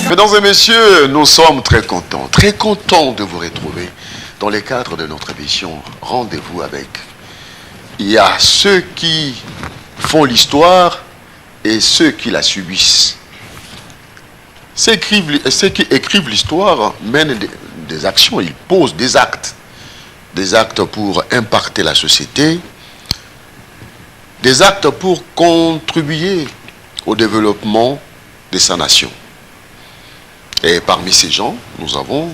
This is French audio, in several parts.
Mesdames et messieurs, nous sommes très contents de vous retrouver dans le cadre de notre émission Rendez-vous avec. Il y a ceux qui font l'histoire et ceux qui la subissent. Ceux qui écrivent l'histoire mènent des actions, ils posent des actes pour impacter la société, des actes pour contribuer au développement de sa nation. Et parmi ces gens, nous avons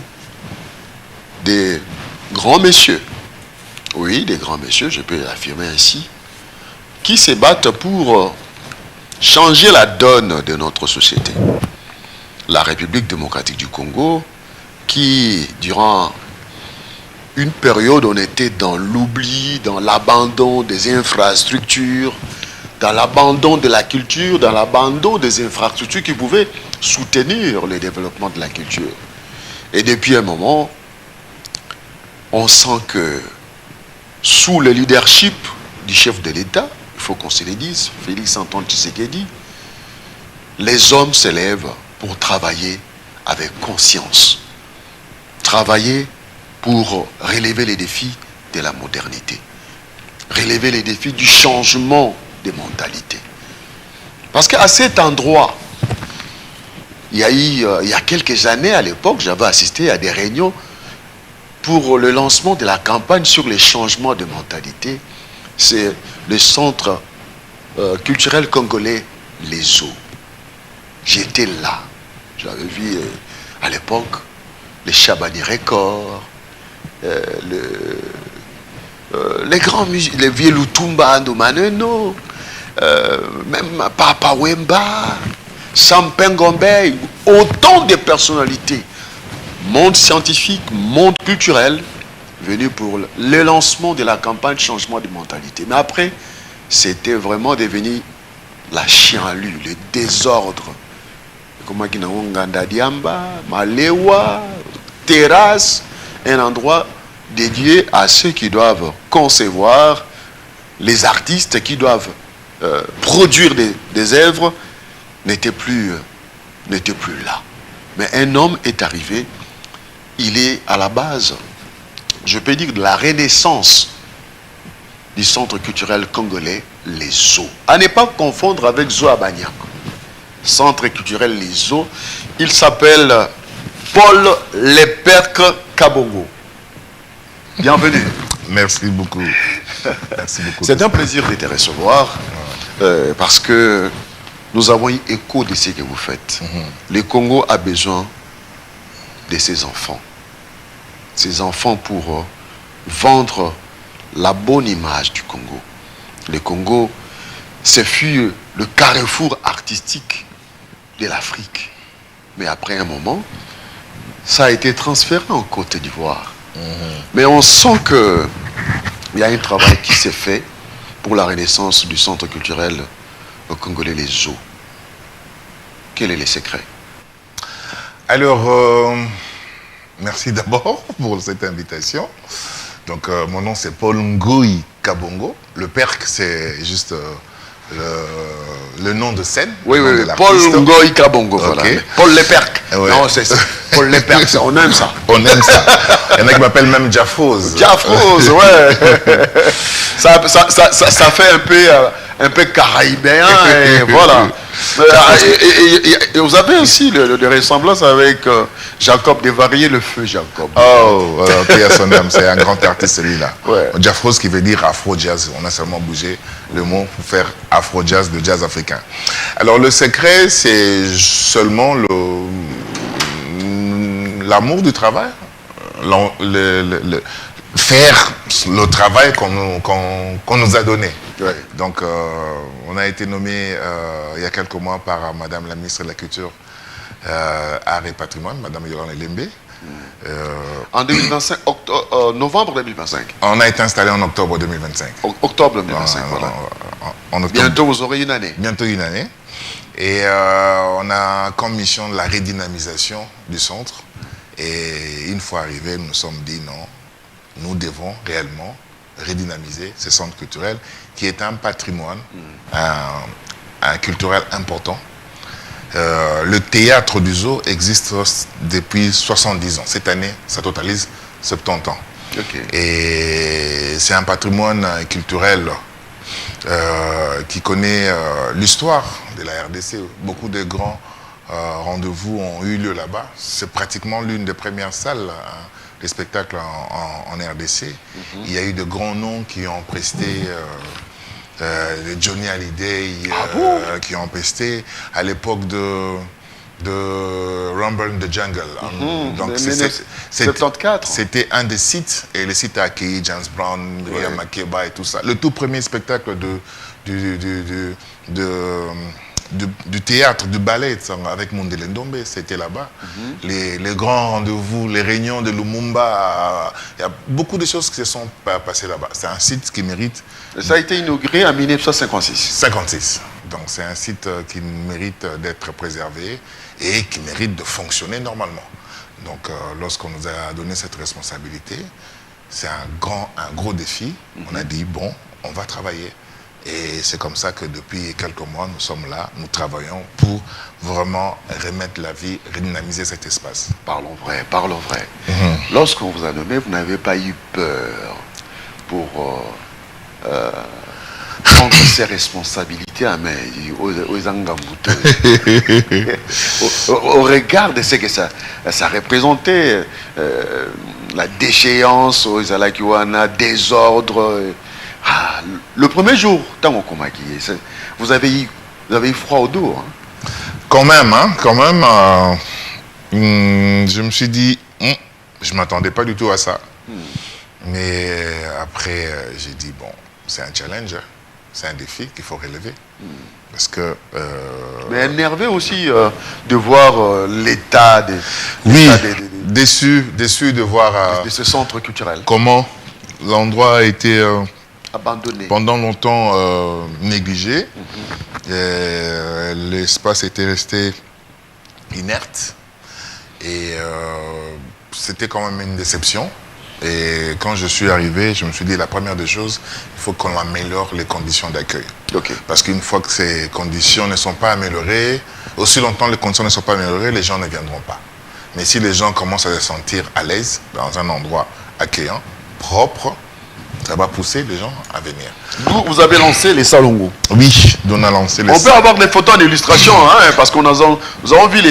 des grands messieurs, oui, des grands messieurs, je peux l'affirmer ainsi, qui se battent pour changer la donne de notre société. La République démocratique du Congo, qui, durant une période, on était dans l'oubli, dans l'abandon des infrastructures, dans l'abandon de la culture, dans l'abandon des infrastructures qui pouvaient soutenir le développement de la culture. Et depuis un moment, on sent que sous le leadership du chef de l'État, il faut qu'on se le dise, Félix Antoine Tshisekedi, les hommes se lèvent pour travailler avec conscience. Travailler pour relever les défis de la modernité. Relever les défis du changement des mentalités. Parce qu'à cet endroit, il y a quelques années à l'époque, j'avais assisté à des réunions pour le lancement de la campagne sur les changements de mentalité. C'est le centre culturel congolais, les eaux. J'étais là. J'avais vu à l'époque les Chabani Records, les grands musiciens, les vieux Lutumba Andomaneno, même Papa Wemba, Sam Pengombe, autant de personnalités, monde scientifique, monde culturel, venus pour le lancement de la campagne changement de mentalité. Mais après, c'était vraiment devenu la chienlit, le désordre. Comment Nganda Diamba, Malewa, terrasse, un endroit dédié à ceux qui doivent concevoir, les artistes qui doivent produire des œuvres, n'était plus là. Mais un homme est arrivé, il est à la base, je peux dire, de la renaissance du centre culturel congolais, les eaux. À ne pas confondre avec Zoabaniak. Centre culturel Les Eaux. Il s'appelle Paul Leperque Kabongo. Bienvenue. Merci beaucoup. Merci beaucoup. C'est un plaisir de te recevoir parce que nous avons eu écho de ce que vous faites. Le Congo a besoin de ses enfants. Ces enfants pour vendre la bonne image du Congo. Le Congo, ce fut le carrefour artistique de l'Afrique. Mais après un moment, ça a été transféré en Côte d'Ivoire. Mais on sent qu'il y a un travail qui s'est fait pour la renaissance du centre culturel congolais Les Eaux. Quel est le secret? Alors, merci d'abord pour cette invitation. Donc, mon nom c'est Paul Ngoyi Kabongo. Le Perque, c'est juste le nom de scène. Oui, oui, Paul Ngoyi Kabongo, okay. Voilà. Paul Leperque. Ouais. Non, c'est Paul Leperque, on aime ça. On aime ça. Il y en a qui m'appellent même Jaffrose. Jaffrose, ouais. ça fait un peu caraïbéen, et voilà. Et vous avez aussi de ressemblance avec Jacob Desvarieux, le feu Jacob. Oh, Pierre son âme, c'est un grand artiste celui-là. Ouais. Jaffrose qui veut dire afro-jazz. On a seulement bougé le mot pour faire afro-jazz, de jazz africain. Alors le secret, c'est seulement l'amour du travail. Faire le travail qu'on nous a donné. Ouais. Donc, on a été nommé il y a quelques mois par Madame la ministre de la Culture, Art et Patrimoine, Madame Yolande Lembe. En 2025, novembre 2025. On a été installé en octobre 2025. Octobre 2025, voilà. En octobre, bientôt, vous aurez une année. Bientôt une année. Et on a comme mission la redynamisation du centre. Et une fois arrivé, nous nous sommes dit non, nous devons réellement redynamiser ce centre culturel qui est un patrimoine un culturel important. Le théâtre du zoo existe depuis 70 ans. Cette année, ça totalise 70 ans. Okay. Et c'est un patrimoine culturel qui connaît l'histoire de la RDC. Beaucoup de grands rendez-vous ont eu lieu là-bas. C'est pratiquement l'une des premières salles des spectacles en RDC. Il y a eu de grands noms qui ont presté, Johnny Hallyday, qui ont presté à l'époque de Rumble in the Jungle. Donc c'était un des sites, et le site a accueilli James Brown, Miriam Makeba et tout ça. Le tout premier spectacle du théâtre, du ballet avec Mondele Ndombe, c'était là-bas. Les grands rendez-vous, les réunions de Lumumba, il y a beaucoup de choses qui se sont passées là-bas. C'est un site qui mérite... Ça a été inauguré en 1956. 56. Donc c'est un site qui mérite d'être préservé et qui mérite de fonctionner normalement. Donc lorsqu'on nous a donné cette responsabilité, c'est un gros défi. On a dit, bon, on va travailler. Et c'est comme ça que depuis quelques mois, nous sommes là, nous travaillons pour vraiment remettre la vie, redynamiser cet espace. Parlons vrai, parlons vrai. Lorsqu'on vous a nommé, vous n'avez pas eu peur pour prendre ses responsabilités à main, au regard de ce que ça représentait, la déchéance, Izalakiwana, désordre. Le premier jour, vous avez eu froid au dos. Hein? Quand même, je me suis dit, je ne m'attendais pas du tout à ça. Mais après, j'ai dit, bon, c'est un challenge, c'est un défi qu'il faut relever. Parce que... Mais énervé aussi de voir l'état des... Oui, déçu de voir... de ce centre culturel. Comment l'endroit a été... abandonné. Pendant longtemps négligé. L'espace était resté inerte. Et c'était quand même une déception. Et quand je suis arrivé, je me suis dit, la première des choses, il faut qu'on améliore les conditions d'accueil. Okay. Parce qu'une fois que ces conditions ne sont pas améliorées, aussi longtemps les conditions ne sont pas améliorées, les gens ne viendront pas. Mais si les gens commencent à se sentir à l'aise dans un endroit accueillant, propre, ça va pousser les gens à venir. Vous avez lancé les salongos. Oui, on a lancé les salongos. On peut avoir des photos en illustration, hein, parce que nous avons vu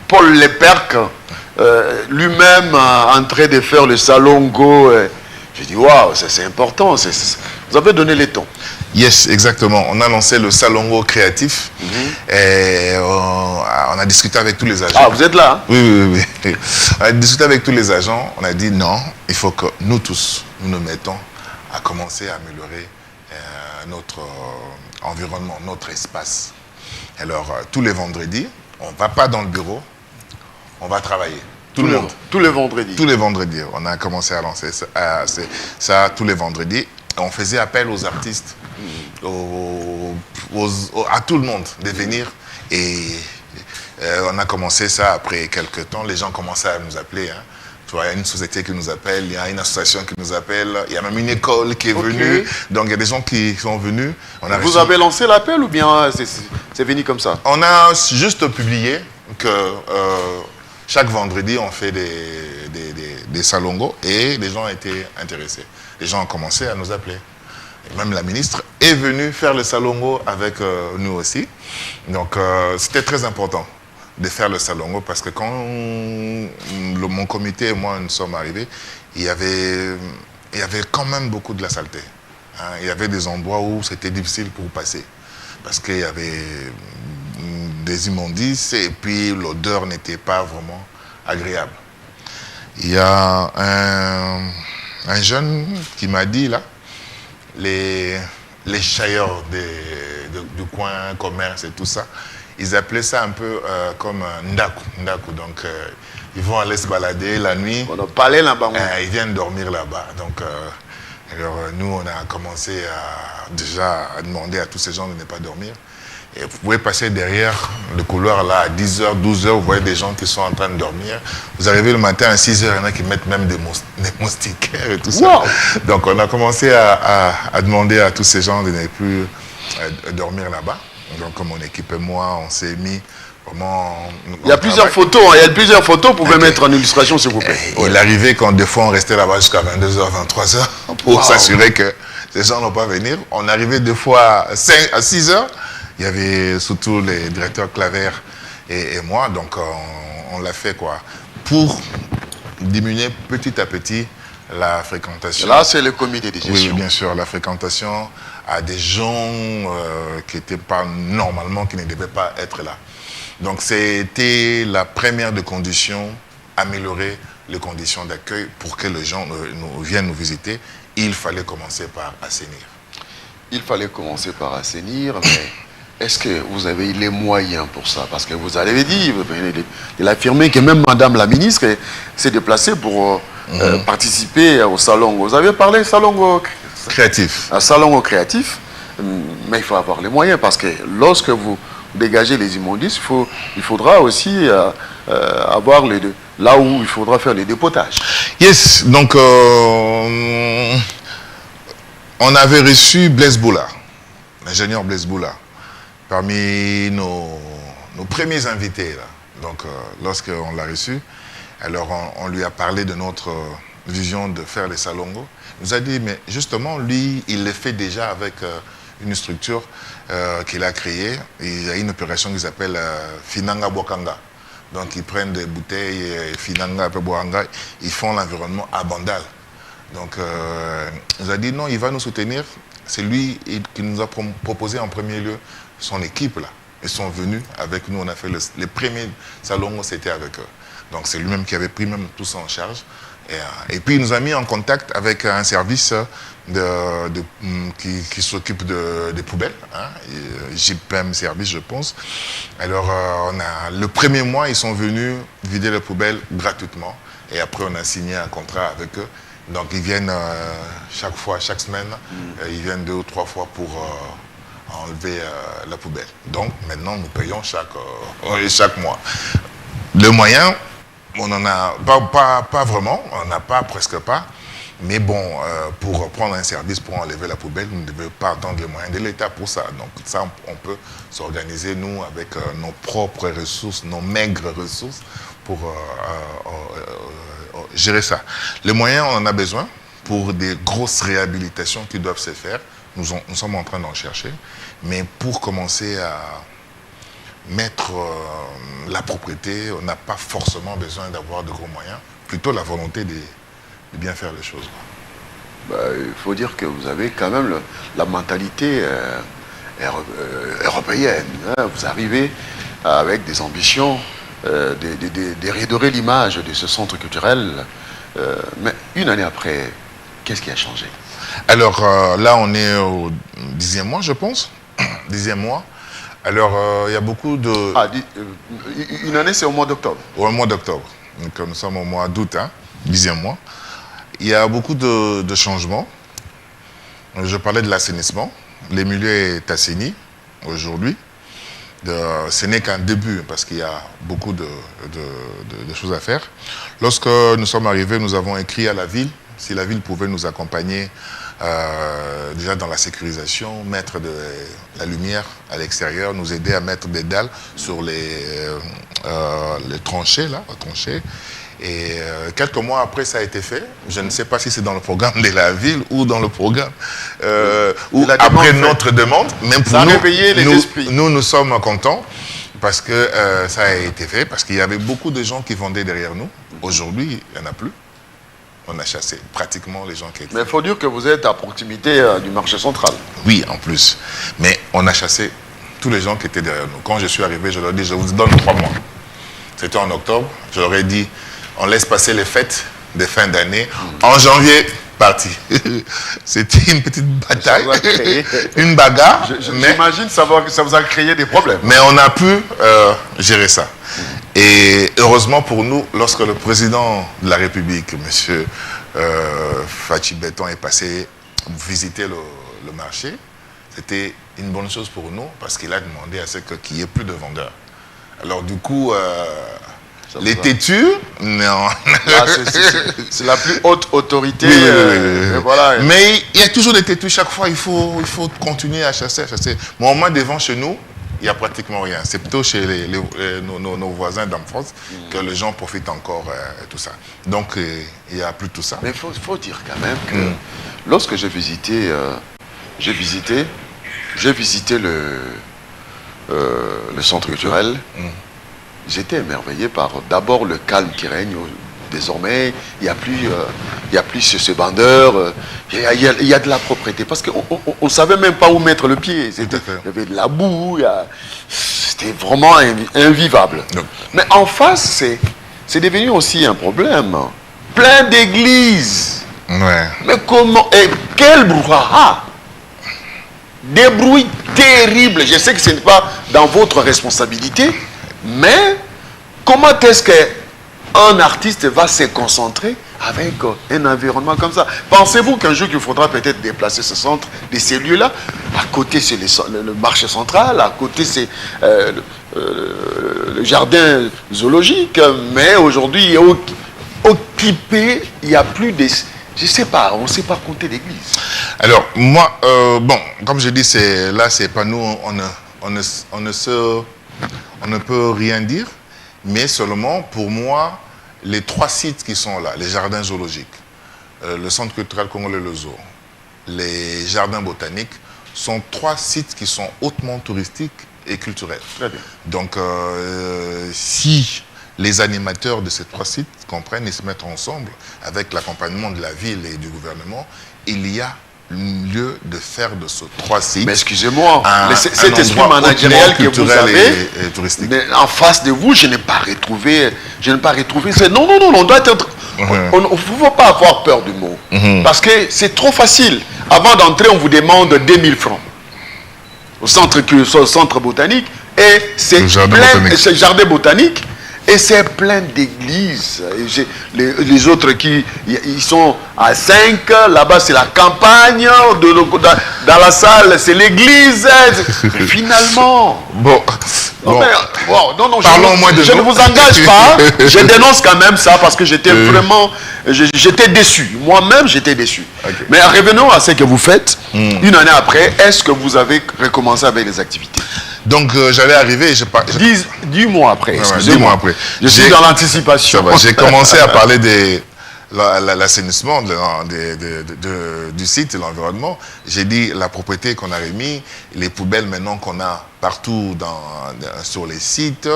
Paul Leperc lui-même en train de faire le salongo. J'ai dit, waouh, c'est important. Vous avez donné les tons. Yes, exactement. On a lancé le salongo créatif. Et on a discuté avec tous les agents. Ah, vous êtes là, hein? Oui. On a discuté avec tous les agents. On a dit non, il faut que nous tous, nous mettons à commencer à améliorer notre environnement, notre espace. Alors, tous les vendredis, on ne va pas dans le bureau, on va travailler. Tout le monde. Tous les vendredis. Tous les vendredis. On a commencé à lancer ça tous les vendredis. On faisait appel aux artistes, à tout le monde de venir. Et on a commencé ça après quelques temps. Les gens commençaient à nous appeler. Hein. Tu vois, il y a une société qui nous appelle, il y a une association qui nous appelle, il y a même une école qui est venue. Donc il y a des gens qui sont venus. Vous avez lancé l'appel ou bien c'est venu comme ça? On a juste publié que chaque vendredi on fait des salongos et les gens étaient intéressés. Les gens ont commencé à nous appeler. Et même la ministre est venue faire le salongo avec nous aussi. Donc c'était très important de faire le salongo parce que quand mon comité et moi nous sommes arrivés, il y avait quand même beaucoup de la saleté. Hein. Il y avait des endroits où c'était difficile pour passer parce qu'il y avait des immondices et puis l'odeur n'était pas vraiment agréable. Il y a un jeune qui m'a dit là, les chailleurs du coin, commerce et tout ça, ils appelaient ça un peu comme ndaku. Donc ils vont aller se balader la nuit. On a parlé là-bas. Ils viennent dormir là-bas. Donc alors, nous on a commencé déjà à demander à tous ces gens de ne pas dormir. Et vous pouvez passer derrière le couloir là à 10h, 12h, vous voyez des gens qui sont en train de dormir. Vous arrivez le matin à 6h, il y en a qui mettent même des moustiquaires et tout ça. Wow. Donc on a commencé à demander à tous ces gens de ne plus dormir là-bas. Donc mon équipe et moi, on s'est mis vraiment... Il y a plusieurs photos, vous pouvez mettre en illustration s'il vous plaît. Il arrivait quand des fois on restait là-bas jusqu'à 22h, 23h pour s'assurer que ces gens n'ont pas venir. On arrivait des fois à 6h. Il y avait surtout les directeurs Claver et moi, donc on l'a fait quoi pour diminuer petit à petit la fréquentation. Là, c'est le comité de gestion. Oui, bien sûr, la fréquentation à des gens qui n'étaient pas normalement, qui ne devaient pas être là. Donc c'était la première des conditions, améliorer les conditions d'accueil pour que les gens viennent nous visiter. Il fallait commencer par assainir. Il fallait commencer par assainir, mais... Est-ce que vous avez les moyens pour ça? Parce que vous avez dit, il a affirmé que même Madame la ministre s'est déplacée pour participer au salon. Vous avez parlé salon créatif. Un salon créatif, mais il faut avoir les moyens parce que lorsque vous dégagez les immondices, il faudra aussi avoir là où il faudra faire les dépotages. Yes, donc on avait reçu Blaise Boula, l'ingénieur Blaise Boula. Parmi nos premiers invités, là. Donc lorsqu'on l'a reçu, alors on lui a parlé de notre vision de faire les salongos. Il nous a dit, mais justement, lui, il le fait déjà avec une structure qu'il a créée. Il y a une opération qui s'appelle Finanga Bokanga. Donc ils prennent des bouteilles, finanga, boanga, ils font l'environnement abandal. Donc il nous a dit non, il va nous soutenir. C'est lui qui nous a proposé en premier lieu son équipe là. Ils sont venus avec nous, on a fait les premiers salons, c'était avec eux. Donc c'est lui-même qui avait pris même tout ça en charge. Et puis il nous a mis en contact avec un service qui s'occupe des poubelles, hein, JPM Service je pense. Alors le premier mois ils sont venus vider les poubelles gratuitement et après on a signé un contrat avec eux. Donc ils viennent chaque semaine, ils viennent 2 ou 3 fois pour enlever la poubelle. Donc maintenant nous payons chaque mois. Le moyen, on n'en a pas vraiment, on n'en a pas, presque pas. Mais bon, pour prendre un service pour enlever la poubelle, nous ne devons pas attendre les moyens de l'État pour ça. Donc ça, on peut s'organiser, nous, avec nos propres ressources, nos maigres ressources, pour gérer ça. Les moyens, on en a besoin pour des grosses réhabilitations qui doivent se faire. Nous sommes en train d'en chercher. Mais pour commencer à mettre la propriété, on n'a pas forcément besoin d'avoir de gros moyens. Plutôt la volonté de bien faire les choses. Il faut dire que vous avez quand même la mentalité européenne. Hein. Vous arrivez avec des ambitions de redorer l'image de ce centre culturel. Mais une année après, qu'est-ce qui a changé? Alors là, on est au 10e mois, je pense. 10e mois. Alors, il y a beaucoup de... Une année, c'est au mois d'octobre. Au mois d'octobre. Donc, nous sommes au mois d'août, hein, 10e mois. Il y a beaucoup de changements. Je parlais de l'assainissement. Les milieux est assaini aujourd'hui. Ce n'est qu'un début parce qu'il y a beaucoup de choses à faire. Lorsque nous sommes arrivés, nous avons écrit à la ville si la ville pouvait nous accompagner déjà dans la sécurisation, mettre de la lumière à l'extérieur, nous aider à mettre des dalles sur les tranchées, là, tranchées. Et quelques mois après, ça a été fait. Je ne sais pas si c'est dans le programme de la ville ou dans le programme ou après notre demande. Même pour nous sommes contents parce que ça a été fait, parce qu'il y avait beaucoup de gens qui vendaient derrière nous. Aujourd'hui, il n'y en a plus. On a chassé pratiquement les gens qui étaient... Mais il faut dire que vous êtes à proximité du marché central. Oui, en plus. Mais on a chassé tous les gens qui étaient derrière nous. Quand je suis arrivé, je leur ai dit, je vous donne 3 mois. C'était en octobre. Je leur ai dit, on laisse passer les fêtes de fin d'année. En janvier, parti. C'était une petite bataille, une bagarre. J'imagine que ça vous a créé des problèmes. Mais on a pu gérer ça. Et heureusement pour nous, lorsque le président de la République, M. Fachi Béton, est passé visiter le marché, c'était une bonne chose pour nous parce qu'il a demandé à ce qu'il n'y ait plus de vendeurs. Alors du coup, les têtus, non. C'est la plus haute autorité. Oui. Voilà. Mais il y a toujours des têtus. Chaque fois, il faut continuer à chasser, Mais au moins devant chez nous, il n'y a pratiquement rien. C'est plutôt chez nos voisins d'enfance que les gens profitent encore et tout ça. Donc, il n'y a plus tout ça. Mais il faut dire quand même que lorsque j'ai visité le centre culturel, j'étais émerveillé par d'abord le calme qui règne. Désormais, il n'y a plus ce bandeur, il y a de la propriété. Parce qu'on ne savait même pas où mettre le pied. Il y avait de la boue, c'était vraiment invivable. Donc. Mais en face, c'est devenu aussi un problème. Plein d'églises. Ouais. Mais comment, et quel brouhaha! Des bruits terribles. Je sais que ce n'est pas dans votre responsabilité, mais comment est-ce qu'un artiste va se concentrer avec un environnement comme ça? Pensez-vous qu'un jour, il faudra peut-être déplacer ce centre de ces lieux-là? À côté, c'est le marché central, à côté, c'est le jardin zoologique, mais aujourd'hui, il est occupé, il n'y a plus de... Je ne sais pas, on ne sait pas compter d'église. Alors, moi, bon, comme je dis, là, c'est pas nous, on ne peut rien dire, mais seulement, pour moi, les 3 sites qui sont là, les jardins zoologiques, le centre culturel congolais Le Zoo, les jardins botaniques, sont 3 sites qui sont hautement touristiques et culturels. Très bien. Donc, si les animateurs de ces 3 sites comprennent et se mettent ensemble avec l'accompagnement de la ville et du gouvernement, il y a lieu de faire de ces 3 sites. Mais excusez-moi, cet esprit endroit managérial que vous avez, et touristique. En face de vous, je n'ai pas retrouvé. Non, on doit être. Il ne faut pas avoir peur du mot. Parce que c'est trop facile. Avant d'entrer, on vous demande 2000 francs au centre botanique. Et c'est le jardin botanique. Et c'est plein d'églises. Les autres ils sont à 5, là-bas c'est la campagne, dans la salle c'est l'église. Finalement. Non, je ne vous engage pas, je dénonce quand même ça parce que j'étais vraiment, j'étais déçu. Moi-même j'étais déçu. Okay. Mais revenons à ce que vous faites. Une année après, est-ce que vous avez recommencé avec les activités? Donc j'allais arriver, 10 mois après, excusez-moi. 10 mois après. Je suis dans l'anticipation. J'ai commencé à parler de l'assainissement du site et l'environnement. J'ai dit la propriété qu'on a remis, les poubelles maintenant qu'on a partout sur les sites,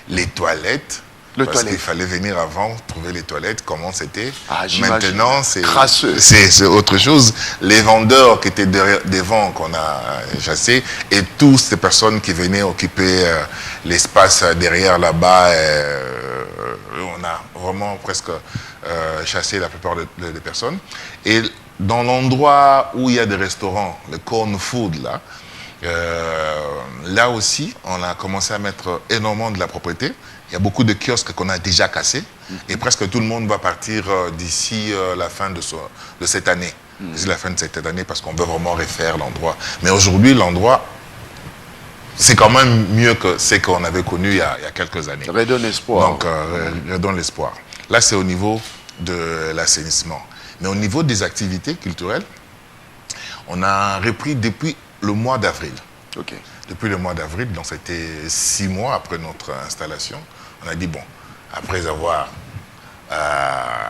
les toilettes. Parce qu'il fallait venir avant, trouver les toilettes, comment c'était. Maintenant, c'est autre chose. Les vendeurs qui étaient devant, qu'on a chassés, et toutes ces personnes qui venaient occuper l'espace derrière là-bas, on a vraiment presque chassé la plupart des personnes. Et dans l'endroit où il y a des restaurants, le corn food là, là aussi, on a commencé à mettre énormément de la propriété. Il y a beaucoup de kiosques qu'on a déjà cassés et presque tout le monde va partir d'ici la fin de cette année. D'ici la fin de cette année parce qu'on veut vraiment refaire l'endroit. Mais aujourd'hui, l'endroit, c'est quand même mieux que ce qu'on avait connu il y a quelques années. Ça redonne espoir. Donc, redonne l'espoir. Là, c'est au niveau de l'assainissement. Mais au niveau des activités culturelles, on a repris depuis le mois d'avril. Okay. Depuis le mois d'avril, donc c'était 6 mois après notre installation. On a dit, bon, après avoir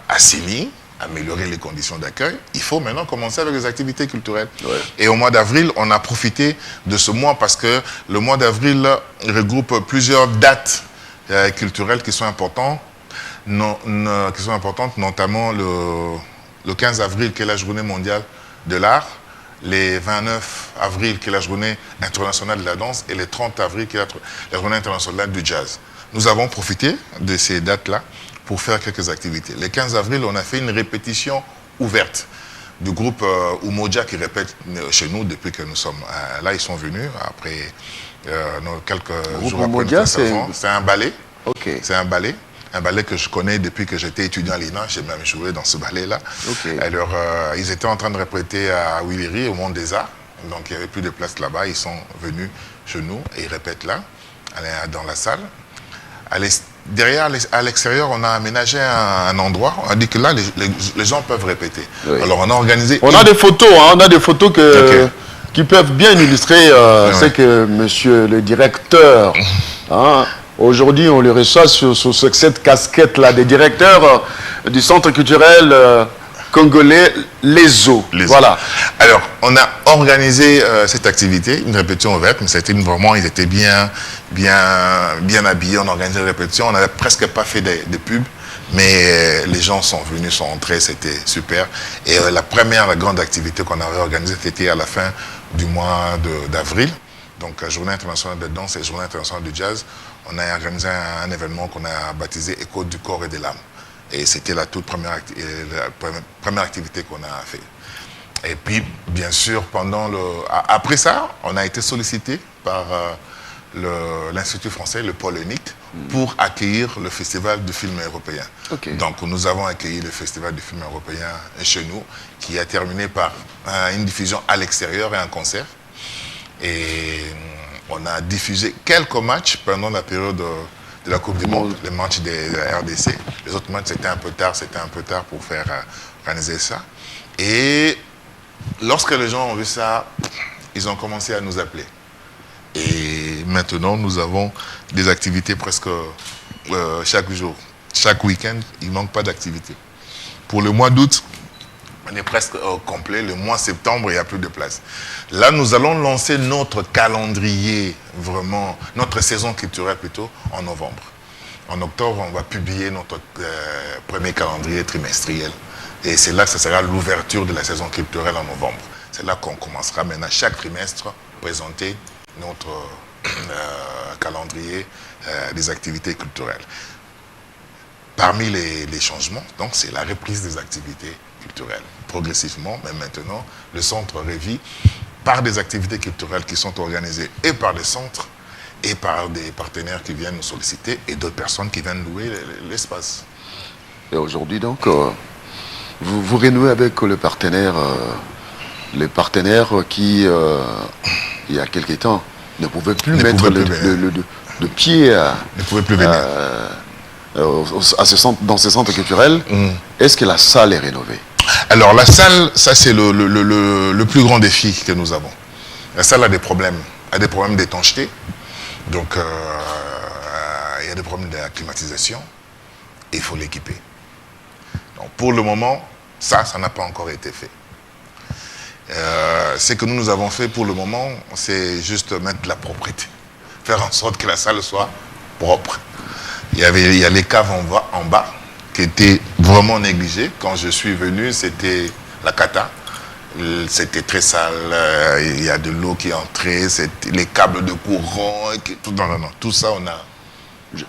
assaini, amélioré les conditions d'accueil, il faut maintenant commencer avec les activités culturelles. Ouais. Et au mois d'avril, on a profité de ce mois parce que le mois d'avril regroupe plusieurs dates culturelles qui sont importantes, notamment le 15 avril, qui est la journée mondiale de l'art, les 29 avril, qui est la journée internationale de la danse, et les 30 avril, qui est la journée internationale du jazz. Nous avons profité de ces dates-là pour faire quelques activités. Le 15 avril, on a fait une répétition ouverte du groupe Umoja qui répète chez nous depuis que nous sommes là. Ils sont venus après quelques jours après notre installation. C'est un ballet. Okay. C'est un ballet. Un ballet que je connais depuis que j'étais étudiant à l'INA. J'ai même joué dans ce ballet-là. Okay. Alors, ils étaient en train de répéter à Willery, au Monde des Arts. Donc, il n'y avait plus de place là-bas. Ils sont venus chez nous et ils répètent là, dans la salle. Derrière, à l'extérieur, on a aménagé un endroit. On a dit que là, les gens peuvent répéter. Oui. Alors, on a organisé... On a des photos, hein, on a des photos qui peuvent bien illustrer ce que monsieur le directeur... Hein, aujourd'hui, on le reçoit sur cette casquette-là des directeurs du centre culturel congolais, les eaux. Voilà. Alors, on a organisé cette activité, une répétition ouverte, mais c'était vraiment, ils étaient bien habillés. On a organisé une répétition, on n'avait presque pas fait de pub, mais les gens sont venus, sont entrés, c'était super. Et la grande activité qu'on avait organisée, c'était à la fin du mois d'avril. Donc, Journée internationale de danse et Journée internationale du jazz. On a organisé un événement qu'on a baptisé Écho du corps et de l'âme. Et c'était la toute première activité qu'on a fait. Et puis, bien sûr, après ça, on a été sollicité par l'Institut français, le Pôle UNIT, pour accueillir le Festival du film européen. Okay. Donc, nous avons accueilli le Festival du film européen chez nous, qui a terminé par une diffusion à l'extérieur et un concert. Et on a diffusé quelques matchs pendant la période de la Coupe du Monde, les matchs de la RDC. Les autres matchs, c'était un peu tard pour faire organiser ça. Et lorsque les gens ont vu ça, ils ont commencé à nous appeler. Et maintenant, nous avons des activités presque chaque jour. Chaque week-end, il ne manque pas d'activité. Pour le mois d'août, on est presque complet. Le mois de septembre, il n'y a plus de place. Là, nous allons lancer notre calendrier, vraiment, notre saison culturelle plutôt, en novembre. En octobre, on va publier notre premier calendrier trimestriel. Et c'est là que ça sera l'ouverture de la saison culturelle en novembre. C'est là qu'on commencera maintenant chaque trimestre présenter notre calendrier des activités culturelles. Parmi les changements, donc, c'est la reprise des activités culturelles. Progressivement, mais maintenant, le centre revit par des activités culturelles qui sont organisées et par les centres et par des partenaires qui viennent nous solliciter et d'autres personnes qui viennent louer l'espace. Et aujourd'hui, donc, vous renouez avec les partenaires qui, il y a quelque temps, ne pouvaient plus mettre le pied dans ces centres culturels. Est-ce que la salle est rénovée? Alors, la salle, ça c'est le plus grand défi que nous avons. La salle a des problèmes d'étanchéité. Donc, il y a des problèmes de la climatisation. Et il faut l'équiper. Donc, pour le moment, ça n'a pas encore été fait. Ce que nous avons fait pour le moment, c'est juste mettre de la propreté. Faire en sorte que la salle soit propre. Il y a les caves en bas qui étaient vraiment négligées. Quand je suis venu, c'était la cata. C'était très sale. Il y a de l'eau qui est entrée. Les câbles de courant. Tout ça, on a...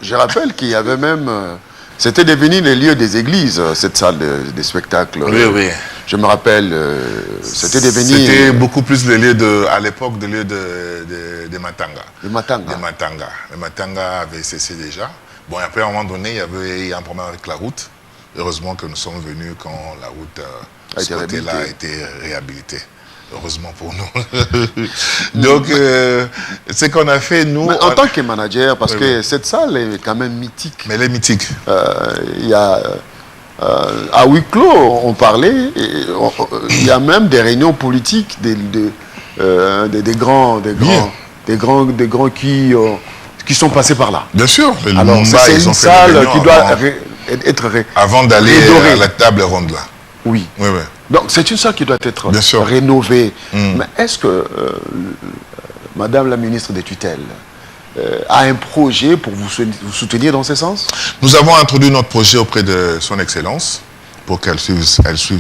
Je rappelle qu'il y avait même... c'était devenu les lieux des églises, cette salle des spectacles. Oui. Je me rappelle, c'était devenu... C'était beaucoup plus les lieux à l'époque, des lieux de Matanga. De Matanga. Le Matanga avait cessé déjà. Bon, et après, à un moment donné, il y a un problème avec la route. Heureusement que nous sommes venus quand la route, ce côté-là, a été réhabilitée. Heureusement pour nous. Donc, ce qu'on a fait, nous... Mais en tant que manager, parce que cette salle est quand même mythique. Mais elle est mythique. Il y a... à huis clos, on parlait, il y a même des réunions politiques des grands qui sont passés par là. Bien sûr. Alors, c'est une salle qui doit être avant d'aller à la table ronde là. Oui. Donc, c'est une salle qui doit être rénovée. Mais est-ce que Madame la ministre des Tutelles a un projet pour vous soutenir dans ce sens? Nous avons introduit notre projet auprès de son Excellence pour qu'elle suive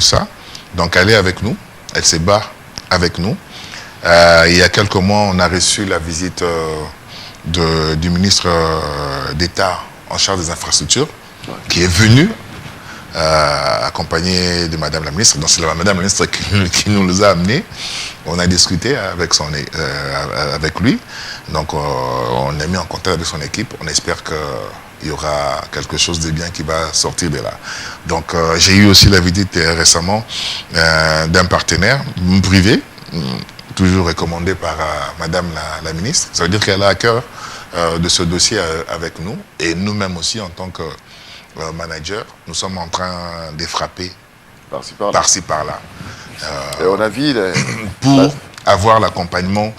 ça. Donc, elle est avec nous. Elle se bat avec nous. Il y a quelques mois, on a reçu la visite du ministre d'État en charge des infrastructures qui est venu accompagné de Madame la ministre. Donc, c'est Madame la ministre qui nous a amenés. On a discuté avec lui. Donc, on est mis en contact avec son équipe. On espère qu'il y aura quelque chose de bien qui va sortir de là. Donc, j'ai eu aussi la visite récemment d'un partenaire privé, toujours recommandé par Madame la ministre. Ça veut dire qu'elle a à cœur de ce dossier avec nous. Et nous-mêmes aussi, en tant que manager, nous sommes en train de frapper par-ci, par-là. Et on a vu pour avoir l'accompagnement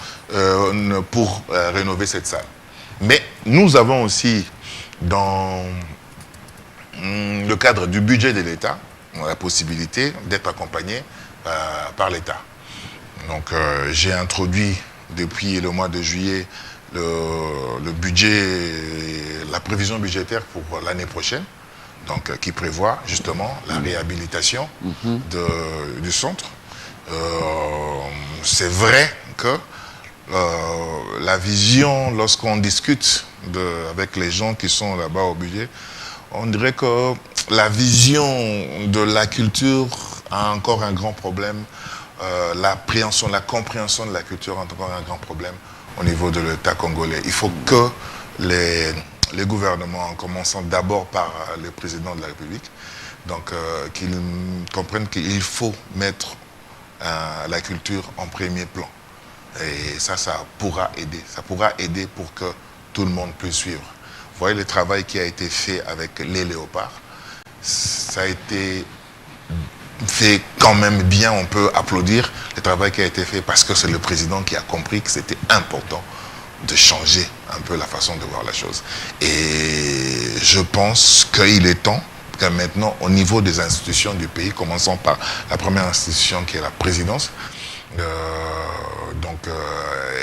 pour rénover cette salle. Mais nous avons aussi, dans le cadre du budget de l'État, la possibilité d'être accompagné par l'État. Donc, j'ai introduit depuis le mois de juillet le budget, la prévision budgétaire pour l'année prochaine. Donc, qui prévoit justement la réhabilitation du centre. C'est vrai que la vision, lorsqu'on discute avec les gens qui sont là-bas au budget, on dirait que la vision de la culture a encore un grand problème. La compréhension de la culture a encore un grand problème au niveau de l'État congolais. Il faut que les gouvernements, en commençant d'abord par le président de la République, donc qu'ils comprennent qu'il faut mettre la culture en premier plan. Et ça pourra aider. Ça pourra aider pour que tout le monde puisse suivre. Vous voyez le travail qui a été fait avec les léopards. Ça a été fait quand même bien, on peut applaudir le travail qui a été fait parce que c'est le président qui a compris que c'était important de changer un peu la façon de voir la chose. Et je pense qu'il est temps que maintenant, au niveau des institutions du pays, commençons par la première institution qui est la présidence, et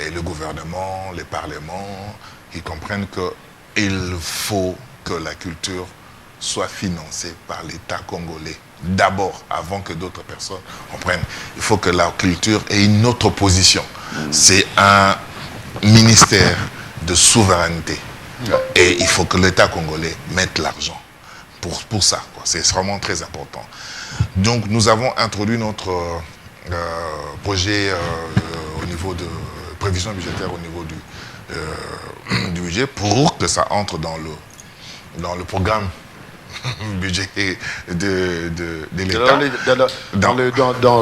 le gouvernement, les parlements, qui comprennent qu'il faut que la culture soit financée par l'État congolais. D'abord, avant que d'autres personnes comprennent. Il faut que la culture ait une autre position. C'est un ministère de souveraineté. Et il faut que l'État congolais mette l'argent pour ça. C'est vraiment très important. Donc, nous avons introduit notre projet au niveau de prévision budgétaire au niveau du budget pour que ça entre dans le programme budget de l'État. Dans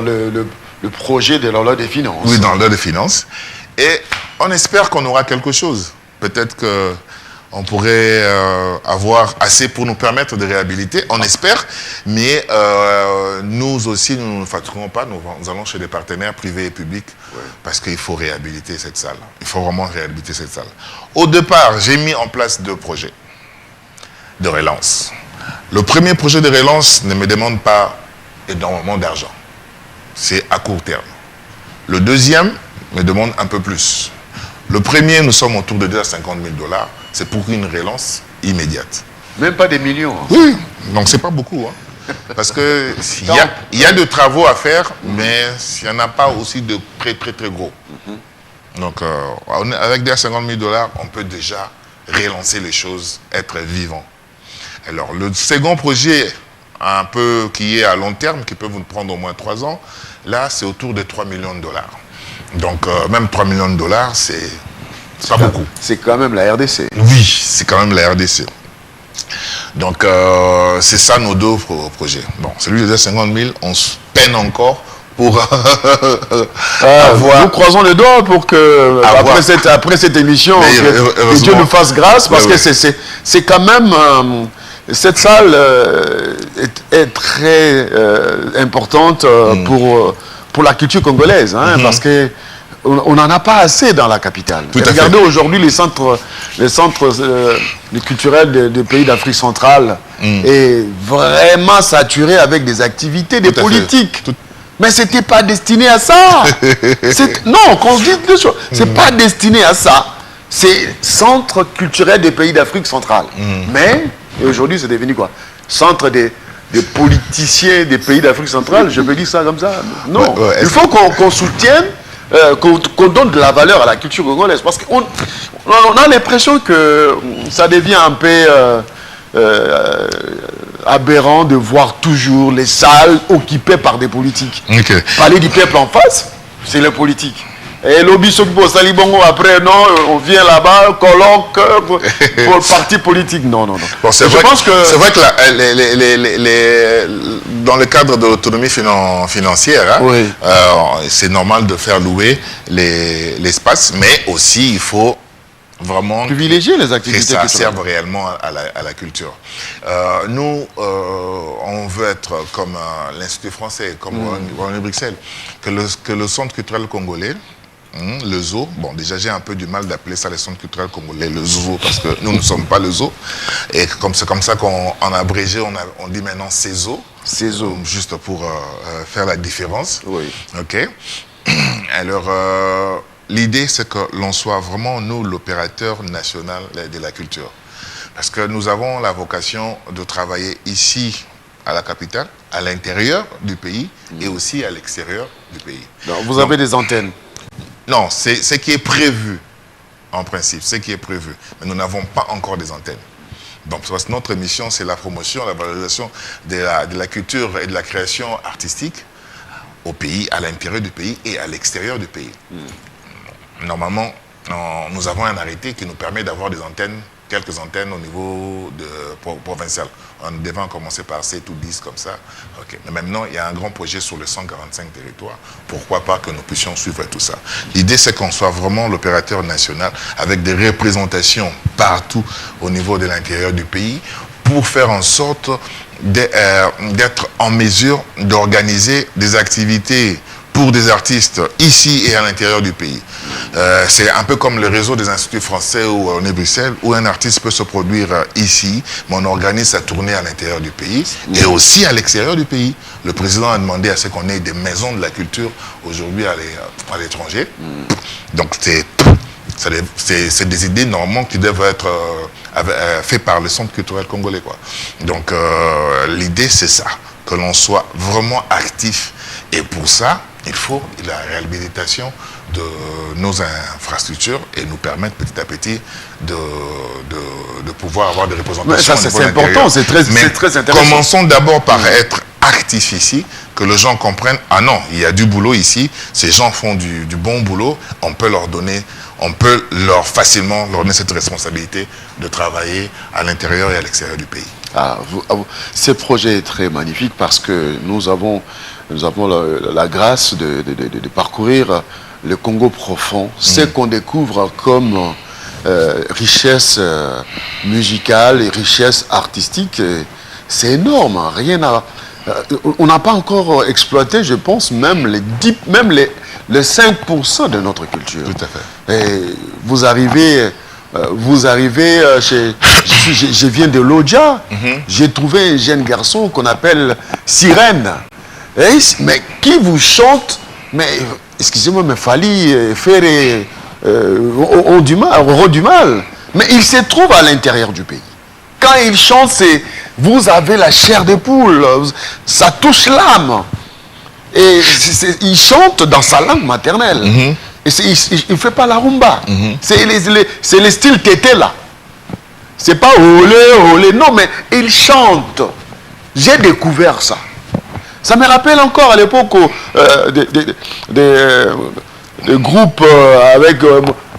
le projet de la loi des finances. Oui, dans la loi des finances. Et on espère qu'on aura quelque chose. Peut-être qu'on pourrait avoir assez pour nous permettre de réhabiliter. On espère, mais nous aussi, nous ne fatiguerons pas. Nous allons chez des partenaires privés et publics parce qu'il faut réhabiliter cette salle. Il faut vraiment réhabiliter cette salle. Au départ, j'ai mis en place 2 projets de relance. Le premier projet de relance ne me demande pas énormément d'argent. C'est à court terme. Le deuxième me demande un peu plus. Le premier, nous sommes autour de 250 000 $. C'est pour une relance immédiate. Même pas des millions. Oui, donc c'est pas beaucoup. Parce qu'il y a de travaux à faire, mais il n'y en a pas aussi de très très très gros. Donc avec 250 000 $, on peut déjà relancer les choses, être vivant. Alors le second projet, un peu qui est à long terme, qui peut vous prendre au moins 3 ans, là c'est autour de 3 millions $. Donc même 3 millions $, c'est pas beaucoup. C'est quand même la RDC. Oui, c'est quand même la RDC. Donc c'est ça nos 2 projets. Bon, celui de 250 000, on se peine encore pour avoir... Nous croisons les doigts pour que, après cette émission, que Dieu nous fasse grâce, parce que c'est quand même... cette salle est très importante pour la culture congolaise, parce que on n'en a pas assez dans la capitale. Regardez aujourd'hui les centres culturels des pays d'Afrique centrale est vraiment saturé avec des activités, des politiques. Mais ce n'était pas destiné à ça. Non, qu'on se dise des choses. Ce n'est pas destiné à ça. C'est centre culturel des pays d'Afrique centrale. Mais, et aujourd'hui, c'est devenu quoi? Centre des politiciens des pays d'Afrique centrale, je peux dire ça comme ça. Non, il faut qu'on soutienne, qu'on donne de la valeur à la culture congolaise. Parce qu'on a l'impression que ça devient un peu aberrant de voir toujours les salles occupées par des politiques. Parler du peuple en face, c'est les politiques. Et lobby s'occupe au Salibongo, après, non, on vient là-bas, colloque pour le parti politique. Non. Bon, c'est vrai que dans le cadre de l'autonomie financière, c'est normal de faire louer l'espace, mais aussi il faut vraiment privilégier les activités que ça serve réellement à la culture. Nous, on veut être comme l'Institut français, comme René Bruxelles, que le Centre culturel congolais, le zoo, bon déjà j'ai un peu du mal d'appeler ça le Centre culturel congolais, le zoo, parce que nous ne sommes pas le zoo, et c'est comme ça qu'en abrégé on dit maintenant CESO, juste pour faire la différence. Ok. Alors l'idée c'est que l'on soit vraiment nous l'opérateur national de la culture, parce que nous avons la vocation de travailler ici à la capitale, à l'intérieur du pays et aussi à l'extérieur du pays. Donc, vous avez des antennes? Non, c'est ce qui est prévu, en principe, ce qui est prévu. Mais nous n'avons pas encore des antennes. Donc, parce que notre mission, c'est la promotion, la valorisation de la culture et de la création artistique au pays, à l'intérieur du pays et à l'extérieur du pays. Normalement, nous avons un arrêté qui nous permet d'avoir des antennes, quelques antennes au niveau provincial. On devait commencer par 7 ou 10 comme ça. Mais maintenant, il y a un grand projet sur les 145 territoires. Pourquoi pas que nous puissions suivre tout ça? L'idée, c'est qu'on soit vraiment l'opérateur national avec des représentations partout au niveau de l'intérieur du pays pour faire en sorte d'être en mesure d'organiser des activités pour des artistes ici et à l'intérieur du pays. C'est un peu comme le réseau des instituts français ou René Bruxelles, où un artiste peut se produire ici, mais on organise sa tournée à l'intérieur du pays et aussi à l'extérieur du pays. Le président a demandé à ce qu'on ait des maisons de la culture aujourd'hui à l'étranger. Donc c'est des idées normalement qui doivent être faites par le Centre culturel congolais, quoi. Donc l'idée c'est ça, que l'on soit vraiment actif. Et pour ça, il faut la réhabilitation de nos infrastructures et nous permettre petit à petit de pouvoir avoir des représentations. Ça c'est important, c'est très intéressant. Commençons d'abord par être actifs ici, que les gens comprennent, ah non, il y a du boulot ici, ces gens font du bon boulot, on peut leur donner, on peut facilement leur donner cette responsabilité de travailler à l'intérieur et à l'extérieur du pays. Ce projet est très magnifique parce que nous avons la grâce de parcourir le Congo profond, ce qu'on découvre comme richesse musicale et richesse artistique, c'est énorme, rien à... on n'a pas encore exploité, je pense, même les 5% de notre culture. Tout à fait. Et vous arrivez chez... Je viens de l'Odja, j'ai trouvé un jeune garçon qu'on appelle Sirène. Mais qui vous chante, mais excusez-moi, mais fallait faire au du mal. Mais il se trouve à l'intérieur du pays. Quand il chante, vous avez la chair de poule, ça touche l'âme. Et il chante dans sa langue maternelle. Et il ne fait pas la rumba. C'est le style tété là. C'est pas olé, olé, non, mais il chante. J'ai découvert ça. Ça me rappelle encore à l'époque des groupes avec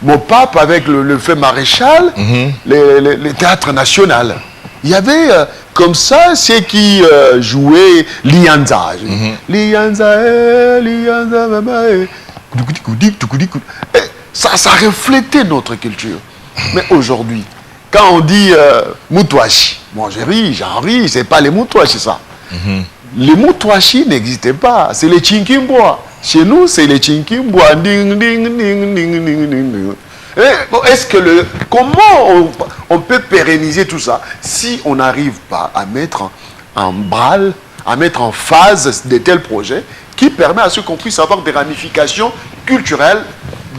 mon pape, avec le fait maréchal, les théâtres nationaux. Il y avait comme ça ceux qui jouaient Lianza. Lianza, Lianza, ça reflétait notre culture. Mais aujourd'hui, quand on dit Moutouachi, moi j'en ris, c'est pas les Moutouachi ça. Les Moutouachi n'existaient pas, c'est les Chinkimbois. Chez nous, c'est les Chinkimbois. Ding, ding, ding, ding, ding, ding. Est-ce que comment on peut pérenniser tout ça si on n'arrive pas à mettre en branle, à mettre en phase de tels projets qui permettent à ce qu'on puisse avoir des ramifications culturelles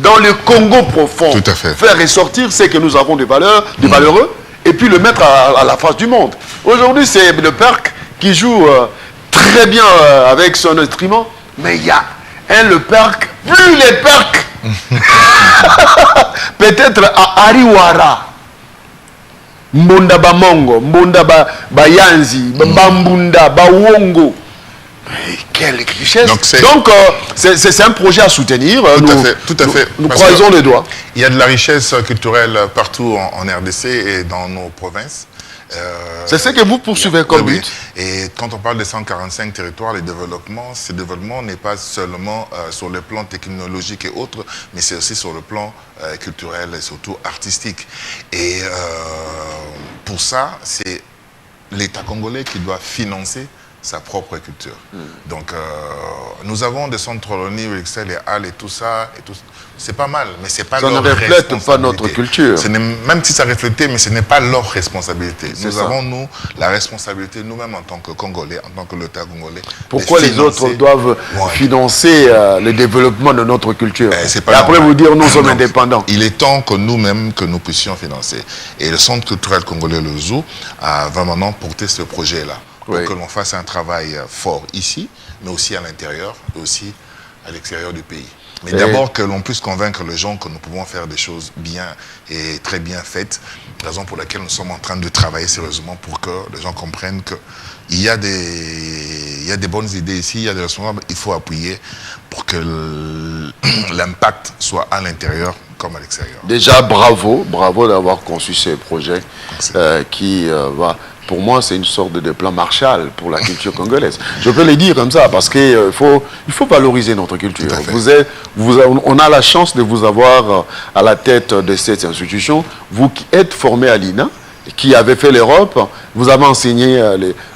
dans le Congo profond. Tout à fait. Faire ressortir ce que nous avons des valeureux, et puis le mettre à la face du monde. Aujourd'hui, c'est le Perk qui joue très bien avec son instrument, mais il y a le Perk, plus les Perks. Peut-être à Ariwara, Mbunda Bamongo, Mbunda Bayanzi, Bambunda, Bawongo. Quelle richesse! Donc c'est un projet à soutenir. Tout à fait. Nous croisons les doigts. Il y a de la richesse culturelle partout en RDC et dans nos provinces. C'est ce que vous poursuivez comme but. Et quand on parle des 145 territoires, ce développement n'est pas seulement sur le plan technologique et autres, mais c'est aussi sur le plan culturel et surtout artistique. Et pour ça, c'est l'État congolais qui doit financer sa propre culture. Donc, nous avons des centres Roloni, Excel et Hall et tout ça. C'est pas mal, mais c'est pas leur responsabilité. Ça ne reflète pas notre culture. Même si ça reflétait, mais ce n'est pas leur responsabilité. Nous avons, nous, la responsabilité, nous-mêmes, en tant que Congolais, en tant que l'État congolais. Pourquoi les autres doivent financer le développement de notre culture? Et après vous dire, nous sommes indépendants. Il est temps que nous-mêmes, que nous puissions financer. Et le Centre culturel congolais, le ZOO, va maintenant porter ce projet-là. Pour que l'on fasse un travail fort ici, mais aussi à l'intérieur, et aussi à l'extérieur du pays. Mais d'abord que l'on puisse convaincre les gens que nous pouvons faire des choses bien et très bien faites, raison pour laquelle nous sommes en train de travailler sérieusement pour que les gens comprennent qu'il y a des bonnes idées ici, il y a des responsables, il faut appuyer pour que l'impact soit à l'intérieur comme à l'extérieur. Déjà, bravo d'avoir conçu ce projet qui va... Pour moi, c'est une sorte de plan Marshall pour la culture congolaise. Je peux le dire comme ça, parce qu'il faut valoriser notre culture. On a la chance de vous avoir à la tête de cette institution. Vous qui êtes formé à l'INA, qui avez fait l'Europe, vous avez enseigné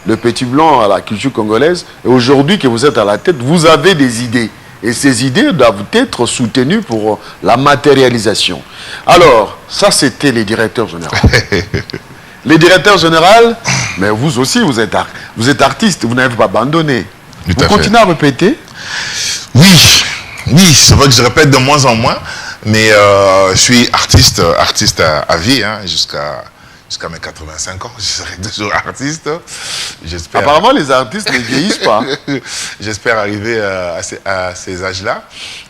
le petit blanc à la culture congolaise. Et aujourd'hui que vous êtes à la tête, vous avez des idées. Et ces idées doivent être soutenues pour la matérialisation. Alors, ça, c'était les directeurs généraux. Les directeurs généraux, mais vous aussi, vous êtes artiste, vous n'avez pas abandonné. Vous continuez à répéter? Oui, c'est vrai que je répète de moins en moins, Mais je suis artiste à vie, hein, jusqu'à mes 85 ans. Je serai toujours artiste. Apparemment, les artistes ne vieillissent pas. J'espère arriver à ces âges-là.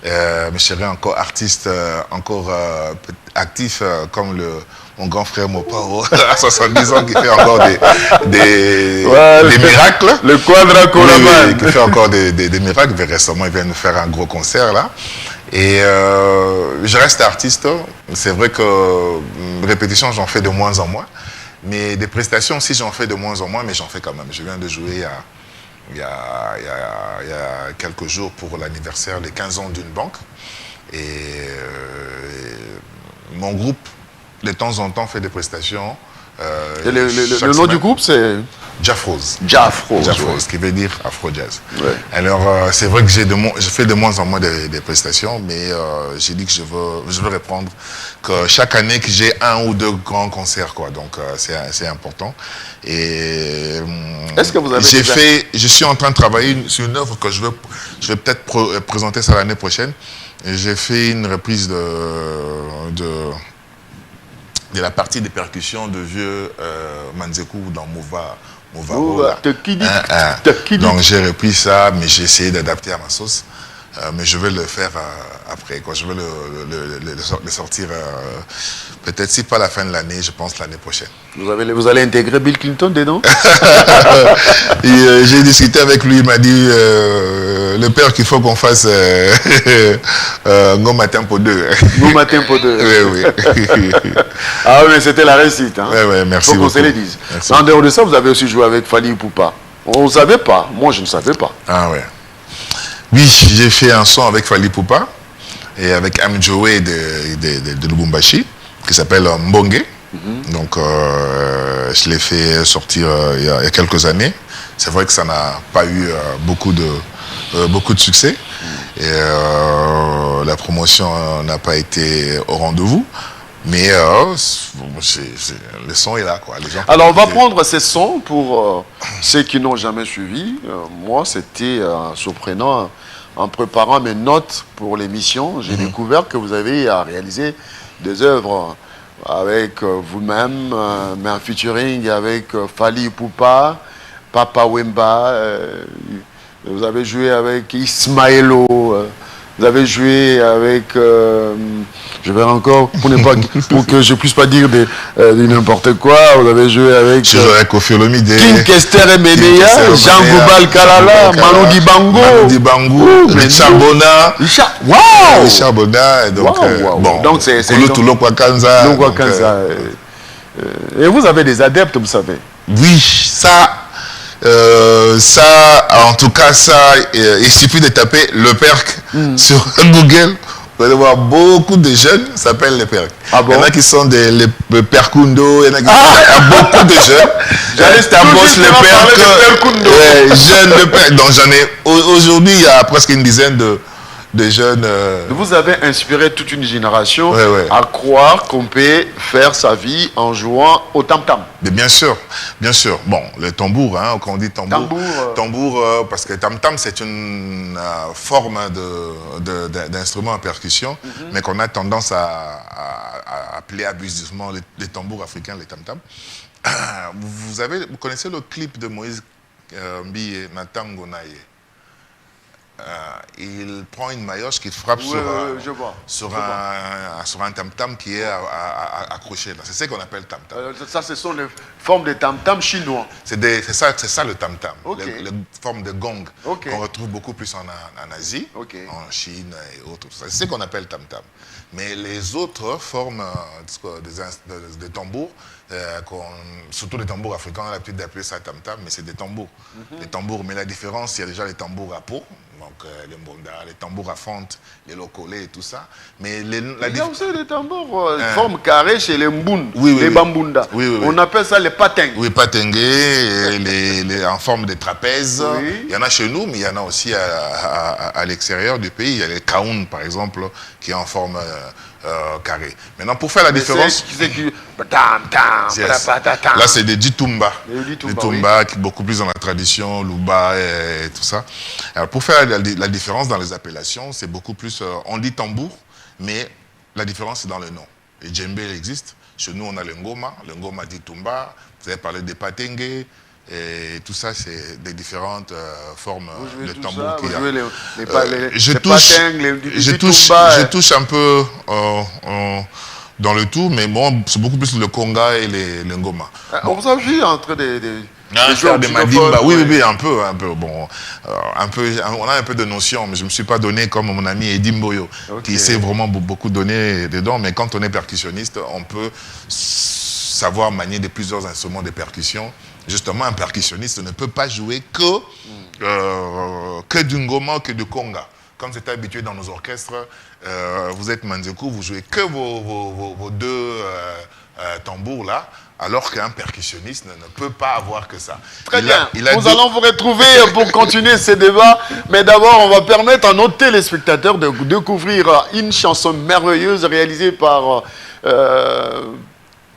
Mais je serai encore artiste, encore actif comme mon grand frère Mopao, à 70 ans, qui fait encore des miracles. Le Quadra Coraman. Oui, qui fait encore des miracles. Mais récemment, il vient nous faire un gros concert, là. Et je reste artiste. C'est vrai que répétition, j'en fais de moins en moins. Mais des prestations aussi, j'en fais de moins en moins, mais j'en fais quand même. Je viens de jouer il y a quelques jours pour l'anniversaire des 15 ans d'une banque. Et mon groupe, de temps en temps, fait des prestations. Et le nom du groupe, c'est Jafrose. Jafrose, ouais. Qui veut dire Afro-Jazz. Ouais. Alors, c'est vrai que je fais de moins en moins des prestations, mais j'ai dit que je veux reprendre. Que chaque année, que j'ai un ou deux grands concerts, quoi. Donc, c'est important. Et est-ce que vous avez je suis en train de travailler sur une œuvre que je vais peut-être présenter ça l'année prochaine. J'ai fait une reprise de la partie des percussions de vieux Manzekou dans Mova. Donc j'ai repris ça, mais j'ai essayé d'adapter à ma sauce. Mais je vais le faire après, quoi. Je vais le sortir peut-être si pas la fin de l'année, je pense l'année prochaine. Vous allez intégrer Bill Clinton dedans? J'ai discuté avec lui, il m'a dit le père qu'il faut qu'on fasse Ngoma Tempo 2. Ngoma Tempo 2. Oui. Ah oui, mais c'était la réussite. Hein. Oui, merci beaucoup. Faut qu'on se le dise. En dehors de ça, vous avez aussi joué avec Fally Ipupa. On ne savait pas. Moi, je ne savais pas. Ah ouais. Oui, j'ai fait un son avec Fally Ipupa et avec Amjoé de Lubumbashi qui s'appelle Mbonge. Donc, je l'ai fait sortir il y a quelques années. C'est vrai que ça n'a pas eu beaucoup de succès. Et la promotion n'a pas été au rendez-vous. Mais le son est là, quoi. Les gens. Alors, on va prendre ces sons pour ceux qui n'ont jamais suivi. Moi, c'était surprenant. En préparant mes notes pour l'émission, j'ai découvert que vous avez réalisé des œuvres avec vous-même, mais en featuring avec Fally Ipupa, Papa Wemba. Vous avez joué avec Ismaëlo. Vous avez joué avec, je vais encore, pour que je puisse pas dire de n'importe quoi, vous avez joué avec Kofi Olomide, King Kester et Meneya, Jean Goubal Kalala, Manu Dibango, Richard Bona. Richard Bona, donc, bon, donc c'est Toulo Kwakanza. Et vous avez des adeptes, vous savez. Oui, ça, en tout cas, il suffit de taper le PERC sur Google. Vous allez voir beaucoup de jeunes s'appellent les PERC. Ah bon? Il y en a qui sont les Perkundo, il y en a qui sont beaucoup de jeunes. J'allais Stabos le PERC, jeunes le PERC. Donc j'en ai, aujourd'hui, il y a presque une dizaine de jeunes. Vous avez inspiré toute une génération à croire qu'on peut faire sa vie en jouant au tam-tam. Mais bien sûr. Bon, le tambour, hein, quand on dit tambour, parce que tam-tam, c'est une forme d'instrument en percussion, mais qu'on a tendance à appeler abusivement les tambours africains, les tam-tam. Vous connaissez le clip de Moïse Mbiye, Natango Naye? Il prend une maillotche qui frappe sur un tam-tam qui est accroché. C'est ce qu'on appelle tam-tam. Ça, ce sont les formes de tam-tam chinois. C'est ça le tam-tam. Okay. Les formes de gong qu'on retrouve beaucoup plus en Asie, en Chine et autres. C'est ce qu'on appelle tam-tam. Mais les autres formes de tambours, surtout les tambours africains, on a l'habitude d'appeler ça tam-tam, mais c'est des tambours. Les tambours, mais la différence, il y a déjà les tambours à peau, donc les mbonda, les tambours à fente, les lokolés et tout ça. Mais il y a aussi des tambours forme carrée chez les mboun, les bambunda. On appelle ça les pateng. Oui, patengé, en forme de trapèze. Il y en a chez nous, mais il y en a aussi à l'extérieur du pays. Il y a les kaoun, par exemple, qui est en forme carrée. Maintenant, pour faire la différence... Là, c'est des ditumba. Les tumba, qui est beaucoup plus dans la tradition, Luba et tout ça. Alors, pour faire la différence dans les appellations, c'est beaucoup plus... on dit tambour, mais La différence, c'est dans le nom. Le djembé, il existe. Chez nous, on a le ngoma dit tumba. Vous avez parlé des patenge. Et tout ça, c'est des différentes formes de tambour qu'il y a. Je touche un peu dans le tout, mais bon, c'est beaucoup plus le conga et le ngoma. On vous a vu entre des madimba, oui, un peu. Bon, on a un peu de notions, mais je ne me suis pas donné comme mon ami Eddie Mboyo, qui sait vraiment beaucoup donner dedans. Mais quand on est percussionniste, on peut savoir manier de plusieurs instruments de percussion. Justement, un percussionniste ne peut pas jouer que du ngoma, que du conga. Comme c'est habitué dans nos orchestres, vous êtes Manzekou, vous jouez que vos deux tambours là, alors qu'un percussionniste ne peut pas avoir que ça. Très bien, nous allons vous retrouver pour continuer ces débats, mais d'abord on va permettre à nos téléspectateurs de découvrir une chanson merveilleuse réalisée par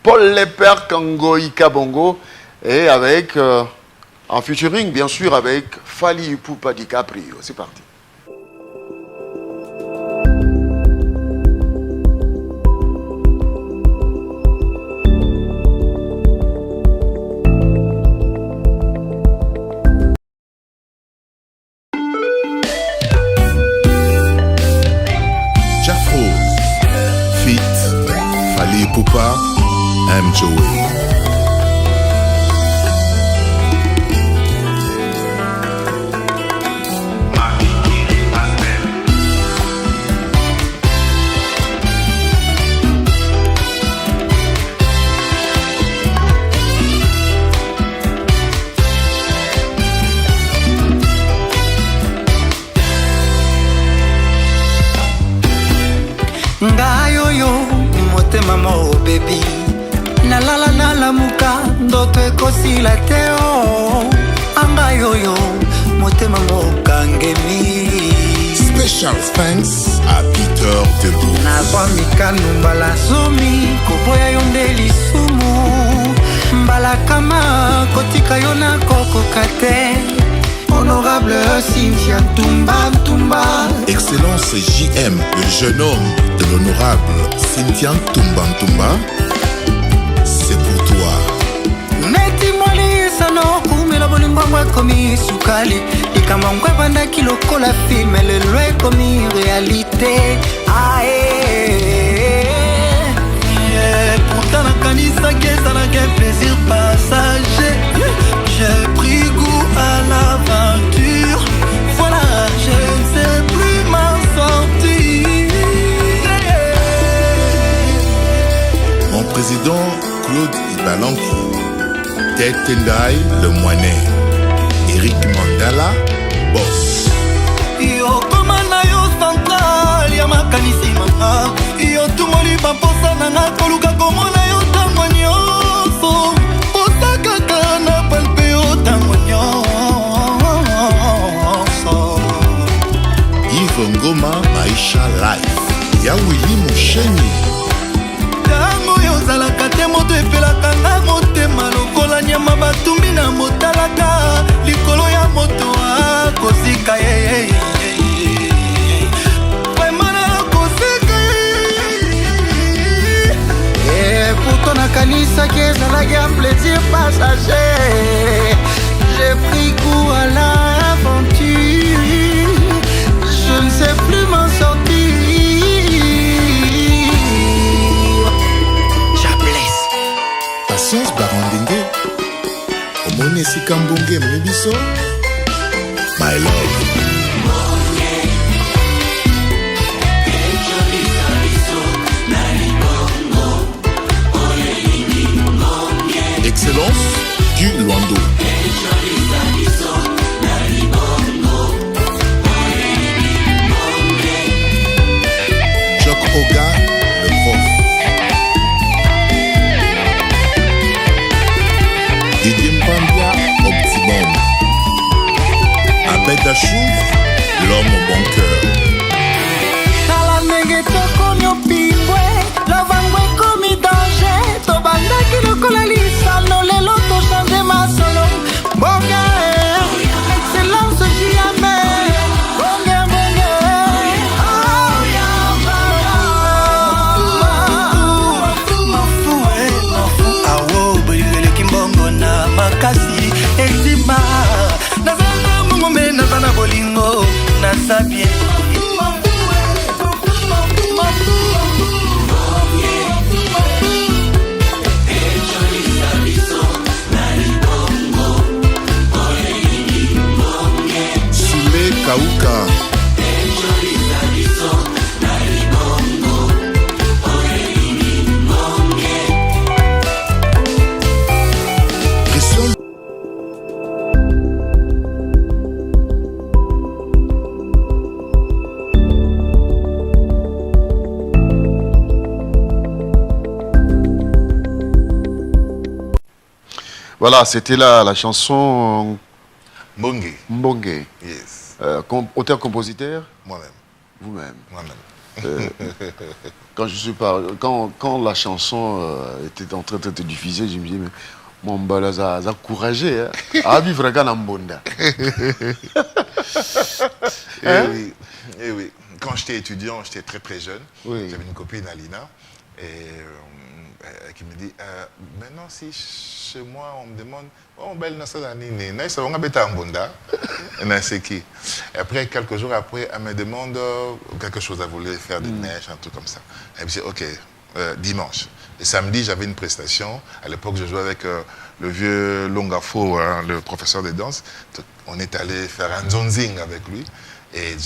Paul Lepper Kangoï Kabongo et avec, en featuring bien sûr avec Fally Ipupa DiCaprio. C'est parti. Ipupa, I'm Joey. Mama baby nalala nalamuka ndoto ekosila te o anga yoyo motema mokangemi. Special thanks à Peter Debout. Nazwa mikano mbala zomi koboya yo nde lisumu mbala kama kotika yo na kokoka te. Honorable Cynthia Tumba. Excellence JM, le jeune homme de l'honorable Cynthia Tumba, c'est pour toi. Neti moli sano kumela bolingwa komi sukali ikamangwa banda kilokola film le komi réalité. Pourtant la kanisa kesa na quel plaisir passager. J'ai pris goût à l'aventure. Voilà, je ne sais plus m'en sortir. Mon président Claude Ibalanki, Ted Tendai Le Moinet, Eric Mandala, Boss. Yo komana yo central ya makanisi mama. Yo tumoli baposa nanga koluka komona yo tango nyonso. Osakaka na palpe yo tango nyonso. Yves Ngoma, Maisha Life, Yawili Moucheni. Tango yo zalaka te moto epelaka nga motema lokola nyama batumbi na motalaka likolo ya moto akosika ye. Pourtant na kanisa kezalaki un plaisir passager. J'ai pris goût à l'aventure. Je ne sais plus m'en sortir. Jablesse Patience Barandenge, Omone Sikambonge Mnibiso, My Love. Excellence du Luando. Jock Oga, le prof. Didier Mpambia, Optimum. Abed Achouf, l'homme au bon cœur. Excellence jamais. Luka. Christian. Voilà, c'était la chanson Mbongue. Mbongue. Yes. Auteur-compositeur, Moi-même. vous-même. Moi-même. Quand la chanson était en train de te diffuser, je me disais, mais mon bala, ça a encouragé à vivre à Mbonda. Oui. Et oui. Quand j'étais étudiant, j'étais très très jeune. Oui. J'avais une copine, Alina, qui me dit, maintenant si chez moi on me demande, oh belle et après, quelques jours après, elle me demande quelque chose, elle voulait faire des neiges, un truc comme ça. Elle me dit, ok, dimanche. Et samedi, j'avais une prestation. À l'époque, je jouais avec le vieux Longafo, le professeur de danse. On est allé faire un zonzing avec lui. Et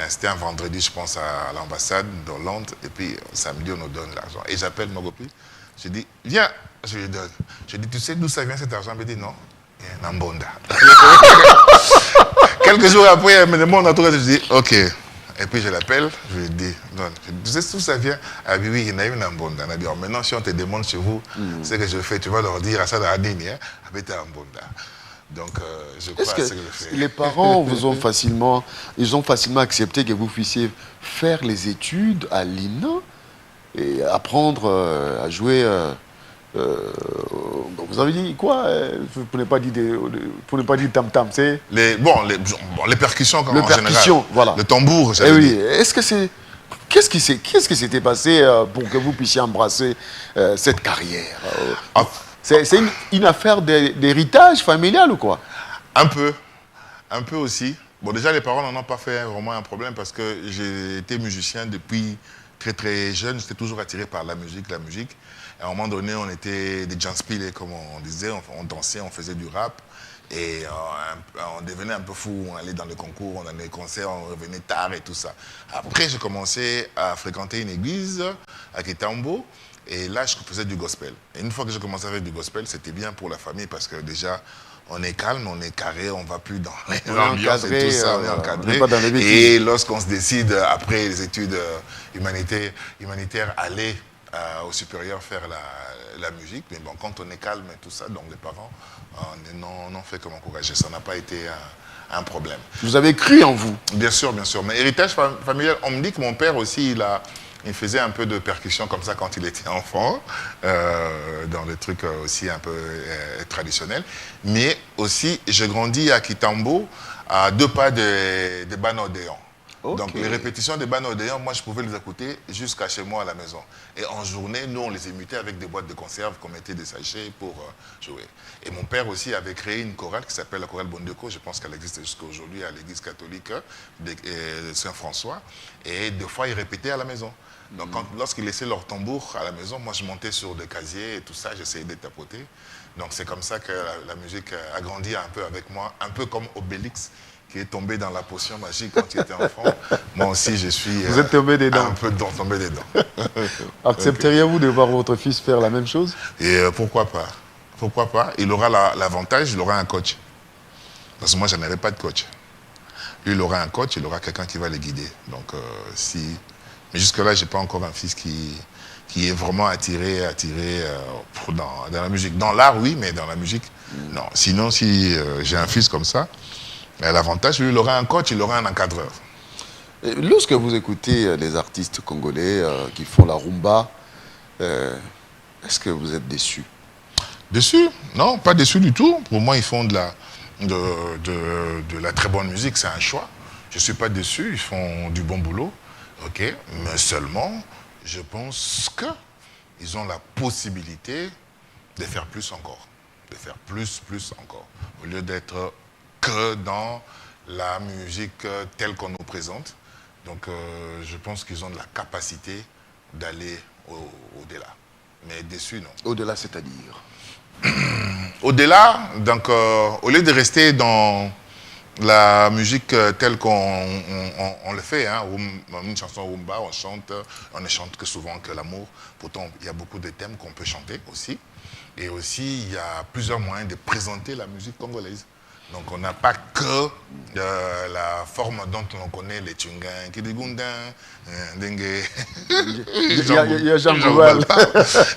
c'était un vendredi, je pense, à l'ambassade d'Hollande. Et puis, samedi, on nous donne l'argent. Et j'appelle ma copine. Je dis, viens, je lui donne. Je dis, tu sais d'où ça vient cet argent? Elle me dit, non, il y a un Mbonda. Quelques jours après, elle me demande à tout, je dis, ok. Et puis je l'appelle, je lui dis, non, tu sais d'où ça vient? Elle dit, oui, il y en a une en Mbonda. Elle dit, oh, maintenant, si on te demande chez vous, ce que je fais, tu vas leur dire à ça dans la ligne, hein, avec un Mbonda. Donc, je crois que c'est ce que je fais. Les parents vous ont facilement accepté que vous puissiez faire les études à l'INA et apprendre à jouer. Vous avez dit quoi? Pour ne pas dire tam-tam, c'est Les percussions en percussion, général. Voilà. Le tambour, Eh oui. Est-ce que c'est qu'est-ce qui s'était passé pour que vous puissiez embrasser cette carrière? C'est une affaire d'héritage familial ou quoi? Un peu aussi. Bon, déjà, les parents n'en ont pas fait vraiment un problème parce que j'ai été musicien depuis très très jeune. J'étais toujours attiré par la musique. Et à un moment donné, on était des janspilés, comme on disait. On dansait, on faisait du rap. Et on devenait un peu fou. On allait dans les concours, on allait les concerts, on revenait tard et tout ça. Après, j'ai commencé à fréquenter une église à Kitambo. Et là, je faisais du gospel. Et une fois que j'ai commencé à faire du gospel, c'était bien pour la famille parce que déjà, on est calme, on est carré, on ne va plus dans les ambiances et tout ça, on est encadré. Et lorsqu'on se décide, après les études humanitaires, aller au supérieur faire la musique. Mais bon, quand on est calme et tout ça, donc les parents n'ont fait que m'encourager. Ça n'a pas été un problème. Vous avez cru en vous? Bien sûr, bien sûr. Mais héritage familial, on me dit que mon père aussi, il faisait un peu de percussion comme ça quand il était enfant, dans des trucs aussi un peu traditionnels. Mais aussi, j'ai grandi à Kitambo, à 2 pas de Banodéon. Okay. Donc les répétitions de Banodéon, moi je pouvais les écouter jusqu'à chez moi à la maison. Et en journée, nous on les imitait avec des boîtes de conserve qu'on mettait des sachets pour jouer. Et mon père aussi avait créé une chorale qui s'appelle la chorale Bondeko. Je pense qu'elle existe jusqu'à aujourd'hui à l'église catholique de Saint-François. Et des fois, ils répétaient à la maison. Donc lorsqu'ils laissaient leur tambour à la maison, moi je montais sur des casiers et tout ça, j'essayais de tapoter. Donc c'est comme ça que la musique a grandi un peu avec moi, un peu comme Obélix qui est tombé dans la potion magique quand il était enfant. Moi aussi je suis Vous êtes tombé dedans. Un peu tombé dedans. Accepteriez-vous de voir votre fils faire la même chose? Et pourquoi pas? Pourquoi pas? Il aura l'avantage, il aura un coach. Parce que moi je n'avais pas de coach. Lui il aura un coach, il aura quelqu'un qui va le guider. Donc mais jusque-là, je n'ai pas encore un fils qui est vraiment attiré dans la musique. Dans l'art, oui, mais dans la musique, non. Sinon, si j'ai un fils comme ça, l'avantage, lui, il aura un coach, il aura un encadreur. Et lorsque vous écoutez les artistes congolais qui font la rumba, est-ce que vous êtes déçu? Déçu? Non, pas déçu du tout. Pour moi, ils font de la très bonne musique, c'est un choix. Je ne suis pas déçu, ils font du bon boulot. Ok, mais seulement, je pense qu'ils ont la possibilité de faire plus encore. De faire plus encore. Au lieu d'être que dans la musique telle qu'on nous présente. Donc, je pense qu'ils ont de la capacité d'aller au-delà. Mais déçu, non. Au-delà, c'est-à-dire? Au-delà, donc, au lieu de rester dans la musique telle qu'on on le fait, hein, une chanson rumba, on ne chante que souvent que l'amour. Pourtant, il y a beaucoup de thèmes qu'on peut chanter aussi. Et aussi, il y a plusieurs moyens de présenter la musique congolaise. Donc, on n'a pas que la forme dont on connaît les tchungan, kidigunda, dengue. Il y a Jean Gouval.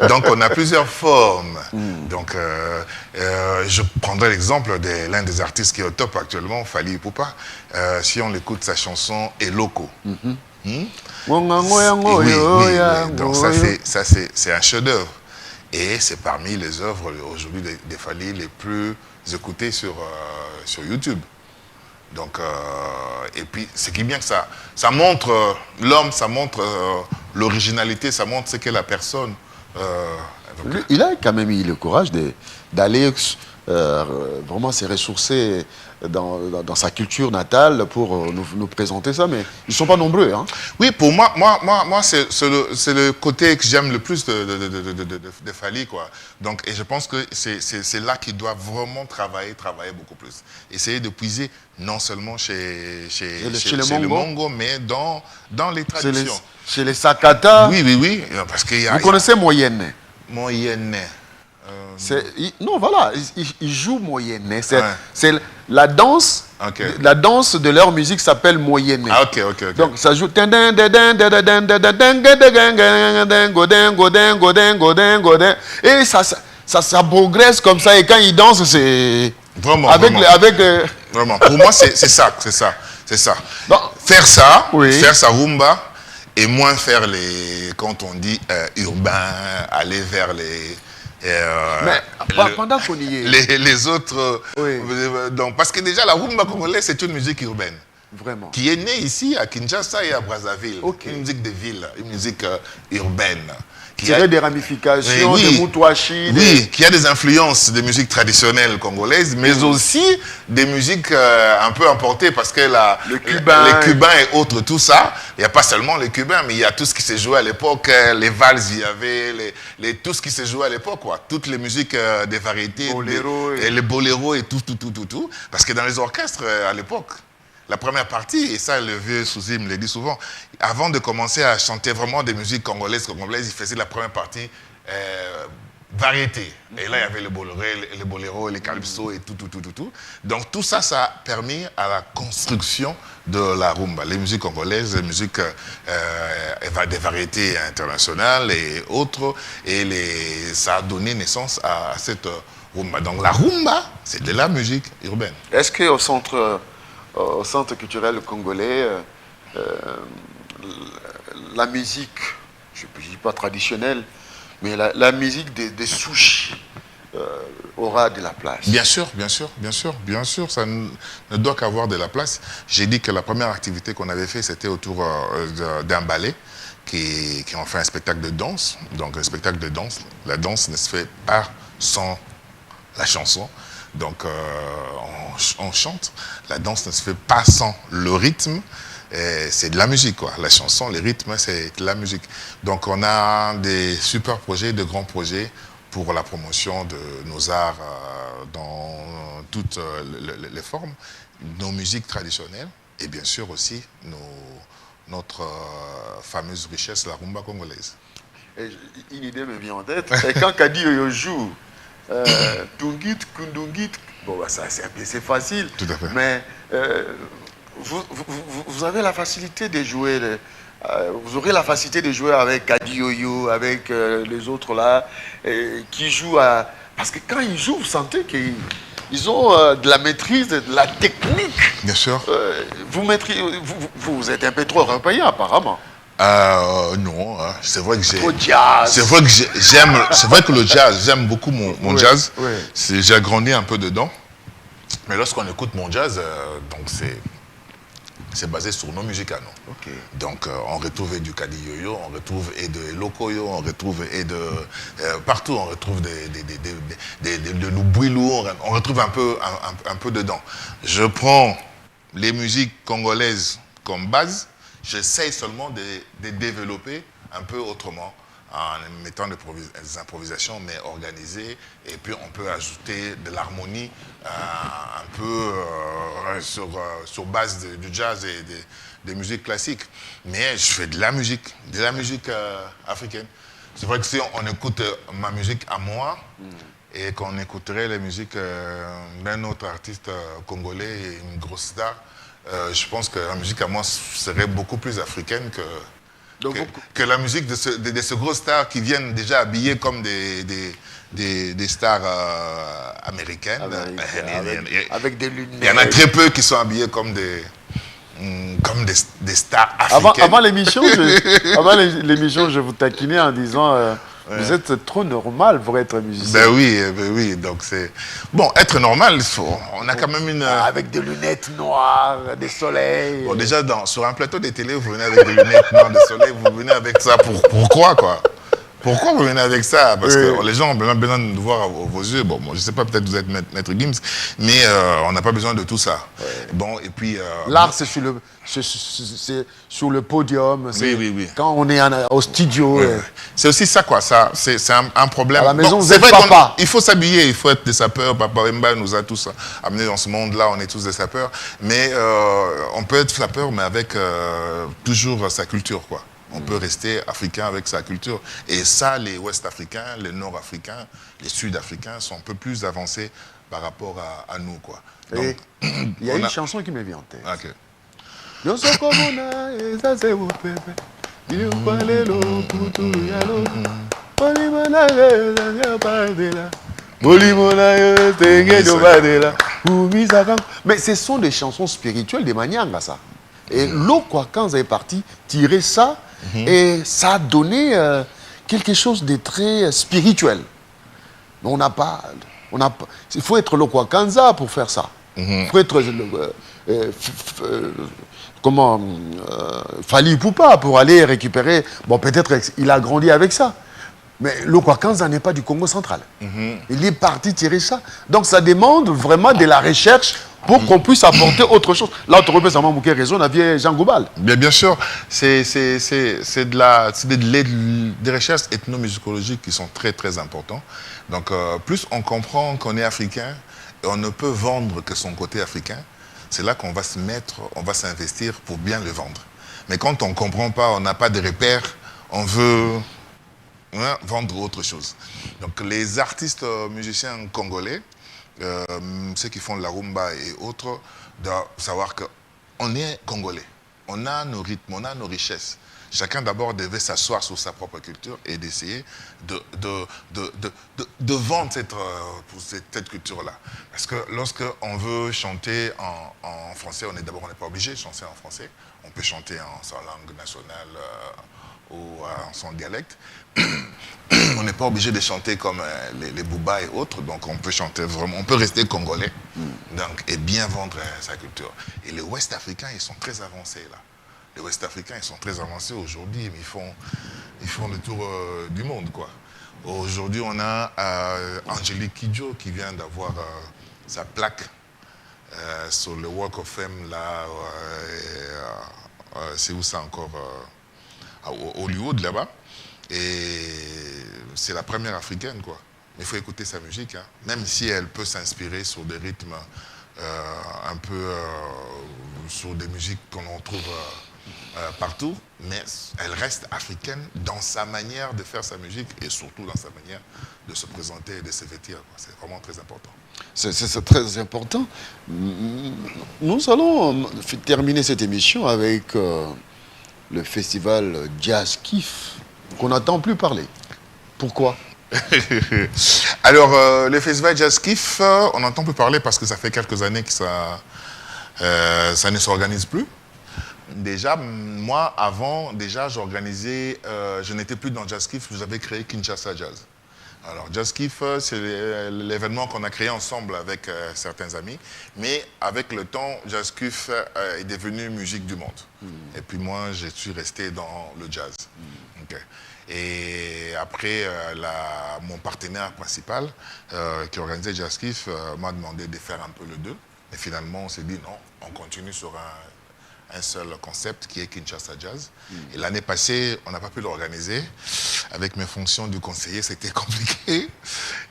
Donc, on a plusieurs formes. Donc, je prendrai l'exemple de l'un des artistes qui est au top actuellement, Fally Ipupa. Si on écoute sa chanson Eloko. Oui, donc ça c'est un chef-d'œuvre. Et c'est parmi les œuvres aujourd'hui des Fally les plus écoutées sur YouTube. Donc, et puis, ce qui est bien que ça montre l'homme, ça montre l'originalité, ça montre ce qu'est la personne. Lui, il a quand même eu le courage d'aller vraiment se ressourcer dans sa culture natale pour nous présenter ça, mais ils ne sont pas nombreux. Hein. Oui, pour moi c'est le côté que j'aime le plus de Fally, quoi. Donc, et je pense que c'est là qu'il doit vraiment travailler beaucoup plus. Essayer de puiser non seulement chez le Mongo, mais dans les traditions. Chez les Sakata. Oui, parce qu'il y a... Vous connaissez Moyenne? Moyenne. Non, voilà, ils jouent Moyenne. C'est la danse. Okay. La danse de leur musique s'appelle Moyenne. Ah, ok. Donc ça joue. Et ça progresse comme ça. Et quand ils dansent, c'est. Vraiment. Vraiment. Pour moi, c'est ça. Non. Faire ça, faire sa rumba, et moins faire quand on dit urbain, aller vers les. Mais pendant qu'on y est... Les autres... donc, parce que déjà, la rumba congolaise, c'est une musique urbaine. Vraiment. Qui est née ici, à Kinshasa et à Brazzaville. Une musique de ville, une musique urbaine. Qui a des ramifications, des moutouachis. Oui, qui a des influences de musique traditionnelle congolaise, mais aussi des musiques un peu importées, parce que les Cubains et autres, tout ça, il n'y a pas seulement les Cubains, mais il y a tout ce qui s'est joué à l'époque, les valses, il y avait tout ce qui s'est joué à l'époque, quoi. Toutes les musiques des variétés, les boléros et tout. Parce que dans les orchestres, à l'époque, la première partie, et ça le vieux Souzy me le dit souvent, avant de commencer à chanter vraiment des musiques congolaises, il faisait la première partie variété. Et là, il y avait les boléros, les calypso et tout. Donc tout ça, ça a permis à la construction de la rumba. Les musiques congolaises, les musiques des variétés internationales et autres. Et ça a donné naissance à cette rumba. Donc la rumba, c'est de la musique urbaine. Est-ce qu'au au centre culturel congolais, la musique, je ne dis pas traditionnelle, mais la musique des sushis aura de la place? Bien sûr, ça ne doit qu'avoir de la place. J'ai dit que la première activité qu'on avait fait, c'était autour d'un ballet qui ont fait un spectacle de danse. Donc un spectacle de danse, la danse ne se fait pas sans la chanson. Donc on chante, la danse ne se fait pas sans le rythme, c'est de la musique, quoi. La chanson, les rythmes, c'est de la musique. Donc on a des super projets, de grands projets pour la promotion de nos arts dans toutes les formes, nos musiques traditionnelles et bien sûr aussi notre fameuse richesse, la rumba congolaise. Une idée me vient en tête, et quand Kadi Yoyo joue Tungit, Kundungit, bon, bah, ça c'est facile. Tout à fait. Mais vous avez la facilité de jouer, vous aurez la facilité de jouer avec Kadi Yoyo, avec les autres là, qui jouent à. Parce que quand ils jouent, vous sentez qu'ils ont de la maîtrise, de la technique. Bien sûr. Vous êtes un peu trop européen apparemment. Non, hein. C'est vrai que jazz. C'est vrai que le jazz, j'aime beaucoup mon jazz. Oui. J'ai grandi un peu dedans. Mais lorsqu'on écoute mon jazz, donc c'est basé sur nos musiques à nous. Okay. Donc on retrouve du Kadi Yoyo, on retrouve et de Lokoyo, on retrouve et de partout, on retrouve de Lubouilou, on retrouve un peu dedans. Je prends les musiques congolaises comme base. J'essaye seulement de développer un peu autrement en mettant des improvisations, mais organisées. Et puis, on peut ajouter de l'harmonie un peu sur base du jazz et des musiques classiques. Mais je fais de la musique africaine. C'est vrai que si on écoute ma musique à moi et qu'on écouterait les musiques d'un autre artiste congolais, une grosse star, je pense que la musique à moi serait beaucoup plus africaine que la musique de ce gros stars qui viennent déjà habillés comme des stars américaines. Avec des lunettes. Il y en a très peu qui sont habillés comme des stars africaines. Avant l'émission, je vous taquinais en disant vous êtes trop normal pour être musicien. Ben oui, donc c'est... Bon, être normal, on a quand même une... Avec des lunettes noires, des soleils... Bon, déjà, sur un plateau de télé, vous venez avec des lunettes noires, des soleils, vous venez avec ça pourquoi, quoi? Pourquoi vous venez avec ça? Parce que les gens ont besoin de voir vos yeux. Bon, je ne sais pas, peut-être vous êtes Maître Gims, mais on n'a pas besoin de tout ça. Bon, et puis... L'art, c'est sur le podium. Oui. Quand on est au studio. C'est aussi ça, quoi. C'est un problème. À la maison, bon, vous êtes papa. Il faut s'habiller, il faut être des sapeurs. Papa Wemba nous a tous amenés dans ce monde-là, on est tous des sapeurs. Mais on peut être sapeur, mais avec toujours sa culture, quoi. On peut rester africain avec sa culture. Et ça, les Ouest-Africains, les Nord-Africains, les Sud-Africains sont un peu plus avancés par rapport à nous, quoi. Donc, il y a une chanson qui me vient en tête. Ok. Mais ce sont des chansons spirituelles des Manyanga, ça. Et Lokwakanza est parti tirer ça et ça a donné quelque chose de très spirituel. Mais il faut être Lokwakanza pour faire ça. Il faut être Fali Poupa pour aller récupérer. Bon, peut-être il a grandi avec ça. Mais Lokwakanza n'est pas du Congo central. Il est parti tirer ça. Donc ça demande vraiment de la recherche pour qu'on puisse apporter autre chose. Là, on te repère ça, Mamouké raison, on a vu Jean Goubal. Bien sûr, c'est des recherches ethnomusicologiques qui sont très, très importantes. Donc, plus on comprend qu'on est africain, et on ne peut vendre que son côté africain, c'est là qu'on va se mettre, on va s'investir pour bien le vendre. Mais quand on ne comprend pas, on n'a pas de repères, on veut vendre autre chose. Donc, les artistes musiciens congolais, ceux qui font de la rumba et autres, doivent savoir qu'on est congolais. On a nos rythmes, on a nos richesses. Chacun d'abord devait s'asseoir sur sa propre culture et d'essayer de vendre cette culture-là. Parce que lorsqu'on veut chanter en français, on n'est pas obligé de chanter en français. On peut chanter en sa langue nationale ou en son dialecte. On n'est pas obligé de chanter comme les Bouba et autres, donc on peut chanter vraiment, on peut rester congolais donc, et bien vendre sa culture. Et les Ouest-Africains, ils sont très avancés là. Les Ouest-Africains, ils sont très avancés aujourd'hui, mais ils font le tour du monde, quoi. Aujourd'hui, on a Angélique Kidjo qui vient d'avoir sa plaque sur le Walk of Fame là. C'est où ça encore à Hollywood là-bas. Et c'est la première africaine, quoi. Mais il faut écouter sa musique, hein. Même si elle peut s'inspirer sur des rythmes un peu sur des musiques qu'on trouve partout, mais elle reste africaine dans sa manière de faire sa musique et surtout dans sa manière de se présenter et de se vêtir. C'est vraiment très important. C'est très important. Nous allons terminer cette émission avec le festival Jazz Kiff, qu'on n'entend plus parler. Pourquoi? Alors, le festival Jazz Kiff, on n'entend plus parler parce que ça fait quelques années que ça ne s'organise plus. Déjà, moi, avant, j'organisais, je n'étais plus dans Jazz Kiff, j'avais créé Kinshasa Jazz. Alors, Jazz Kiff, c'est l'événement qu'on a créé ensemble avec certains amis. Mais avec le temps, Jazz Kiff est devenu musique du monde. Et puis moi, je suis resté dans le jazz. Okay. Et après, mon partenaire principal, qui organisait Jazz Kiff, m'a demandé de faire un peu le deux. Et finalement, on s'est dit non, on continue sur un seul concept qui est Kinshasa Jazz. Et l'année passée, on n'a pas pu l'organiser avec mes fonctions de conseiller, c'était compliqué.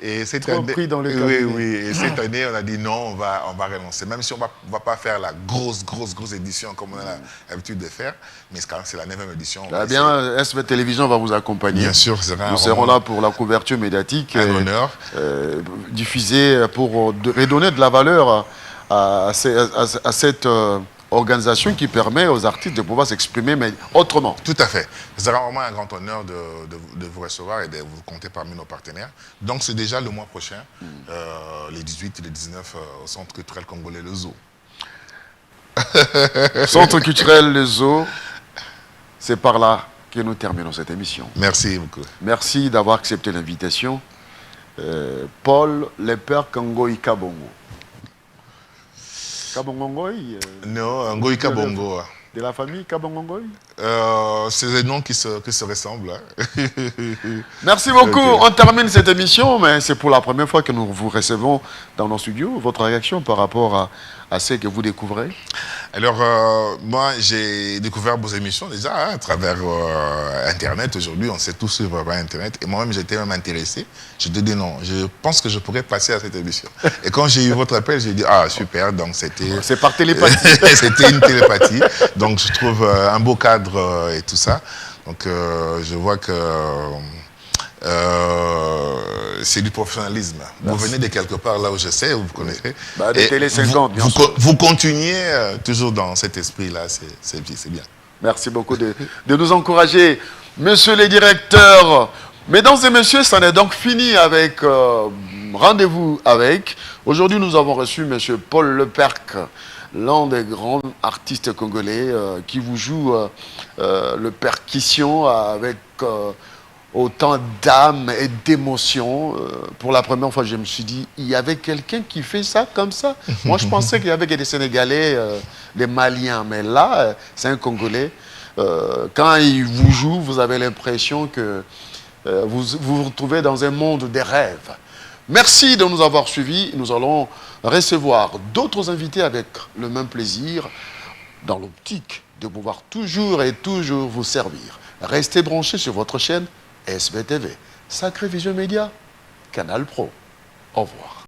Et cette Trop année, pris dans le cabinet. oui. Et cette année, on a dit non, on va renoncer. Même si on va pas faire la grosse édition comme on a l'habitude de faire, mais c'est la 9e édition. Bien, SV Télévision va vous accompagner. Bien sûr, nous serons là pour la couverture médiatique. Un honneur. Diffuser pour redonner de la valeur à cette organisation qui permet aux artistes de pouvoir s'exprimer, mais autrement. Tout à fait. Ce sera vraiment un grand honneur de vous recevoir et de vous compter parmi nos partenaires. Donc, c'est déjà le mois prochain, les 18 et les 19, au Centre culturel congolais, le Zoo. Centre culturel, le Zoo, c'est par là que nous terminons cette émission. Merci beaucoup. Merci d'avoir accepté l'invitation. Paul Lepère Kangoï Kabongo. Kabongo Ngoï Non, Ngoï Kabongo. De la famille Kabongo Ngoï C'est des noms qui se ressemblent. Hein. Merci beaucoup. Okay. On termine cette émission, mais c'est pour la première fois que nous vous recevons dans nos studios. Votre réaction par rapport à ce que vous découvrez? Alors, moi, j'ai découvert vos émissions déjà à travers Internet. Aujourd'hui, on sait tout sur Internet. Et moi-même, j'étais même intéressé. Je te dis non, je pense que je pourrais passer à cette émission. Et quand j'ai eu votre appel, j'ai dit, ah, super. Donc, c'était... C'est par télépathie. C'était une télépathie. Donc, je trouve un beau cadre et tout ça. Donc, je vois que... c'est du professionnalisme. Merci. Vous venez de quelque part là où je sais, vous connaissez. Bah, de Télé 50, bien sûr. Vous continuez toujours dans cet esprit-là, c'est bien. Merci beaucoup de nous encourager. Monsieur le directeur, mesdames et messieurs, ça n'est donc fini avec Rendez-vous avec. Aujourd'hui, nous avons reçu monsieur Paul Leperc, l'un des grands artistes congolais qui vous joue le percussion avec... autant d'âme et d'émotion. Pour la première fois, je me suis dit, il y avait quelqu'un qui fait ça comme ça. Moi, je pensais qu'il y avait que des Sénégalais, des Maliens. Mais là, c'est un Congolais. Quand il vous joue, vous avez l'impression que vous vous retrouvez dans un monde des rêves. Merci de nous avoir suivis. Nous allons recevoir d'autres invités avec le même plaisir, dans l'optique de pouvoir toujours et toujours vous servir. Restez branchés sur votre chaîne SBTV, Sacré Vision Média, Canal Pro. Au revoir.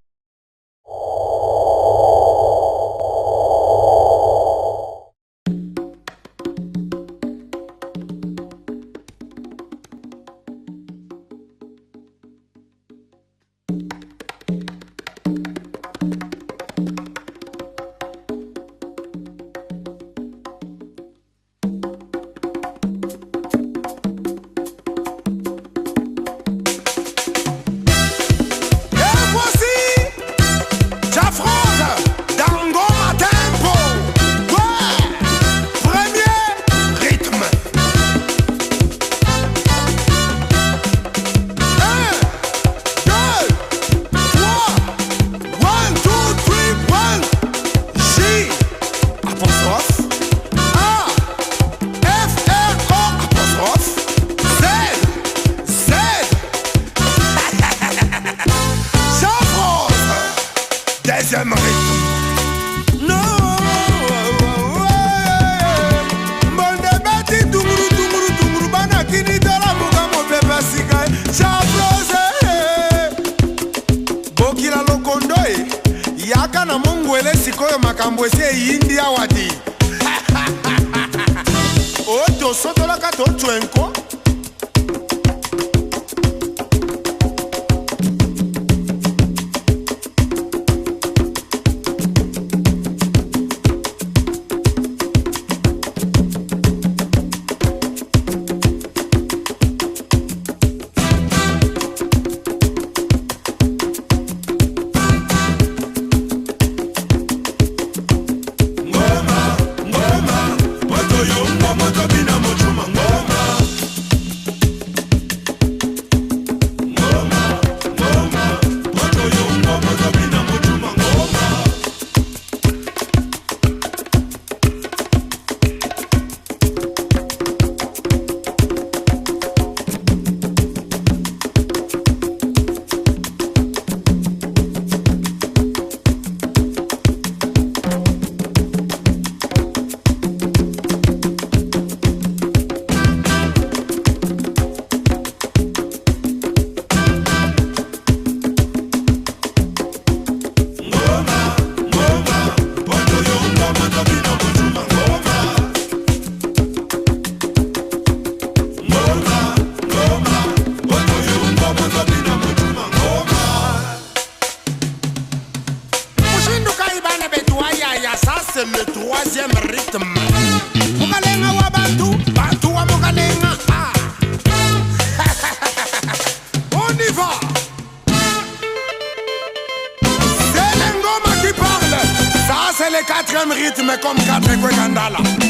rythme comme 4 Kwekandala.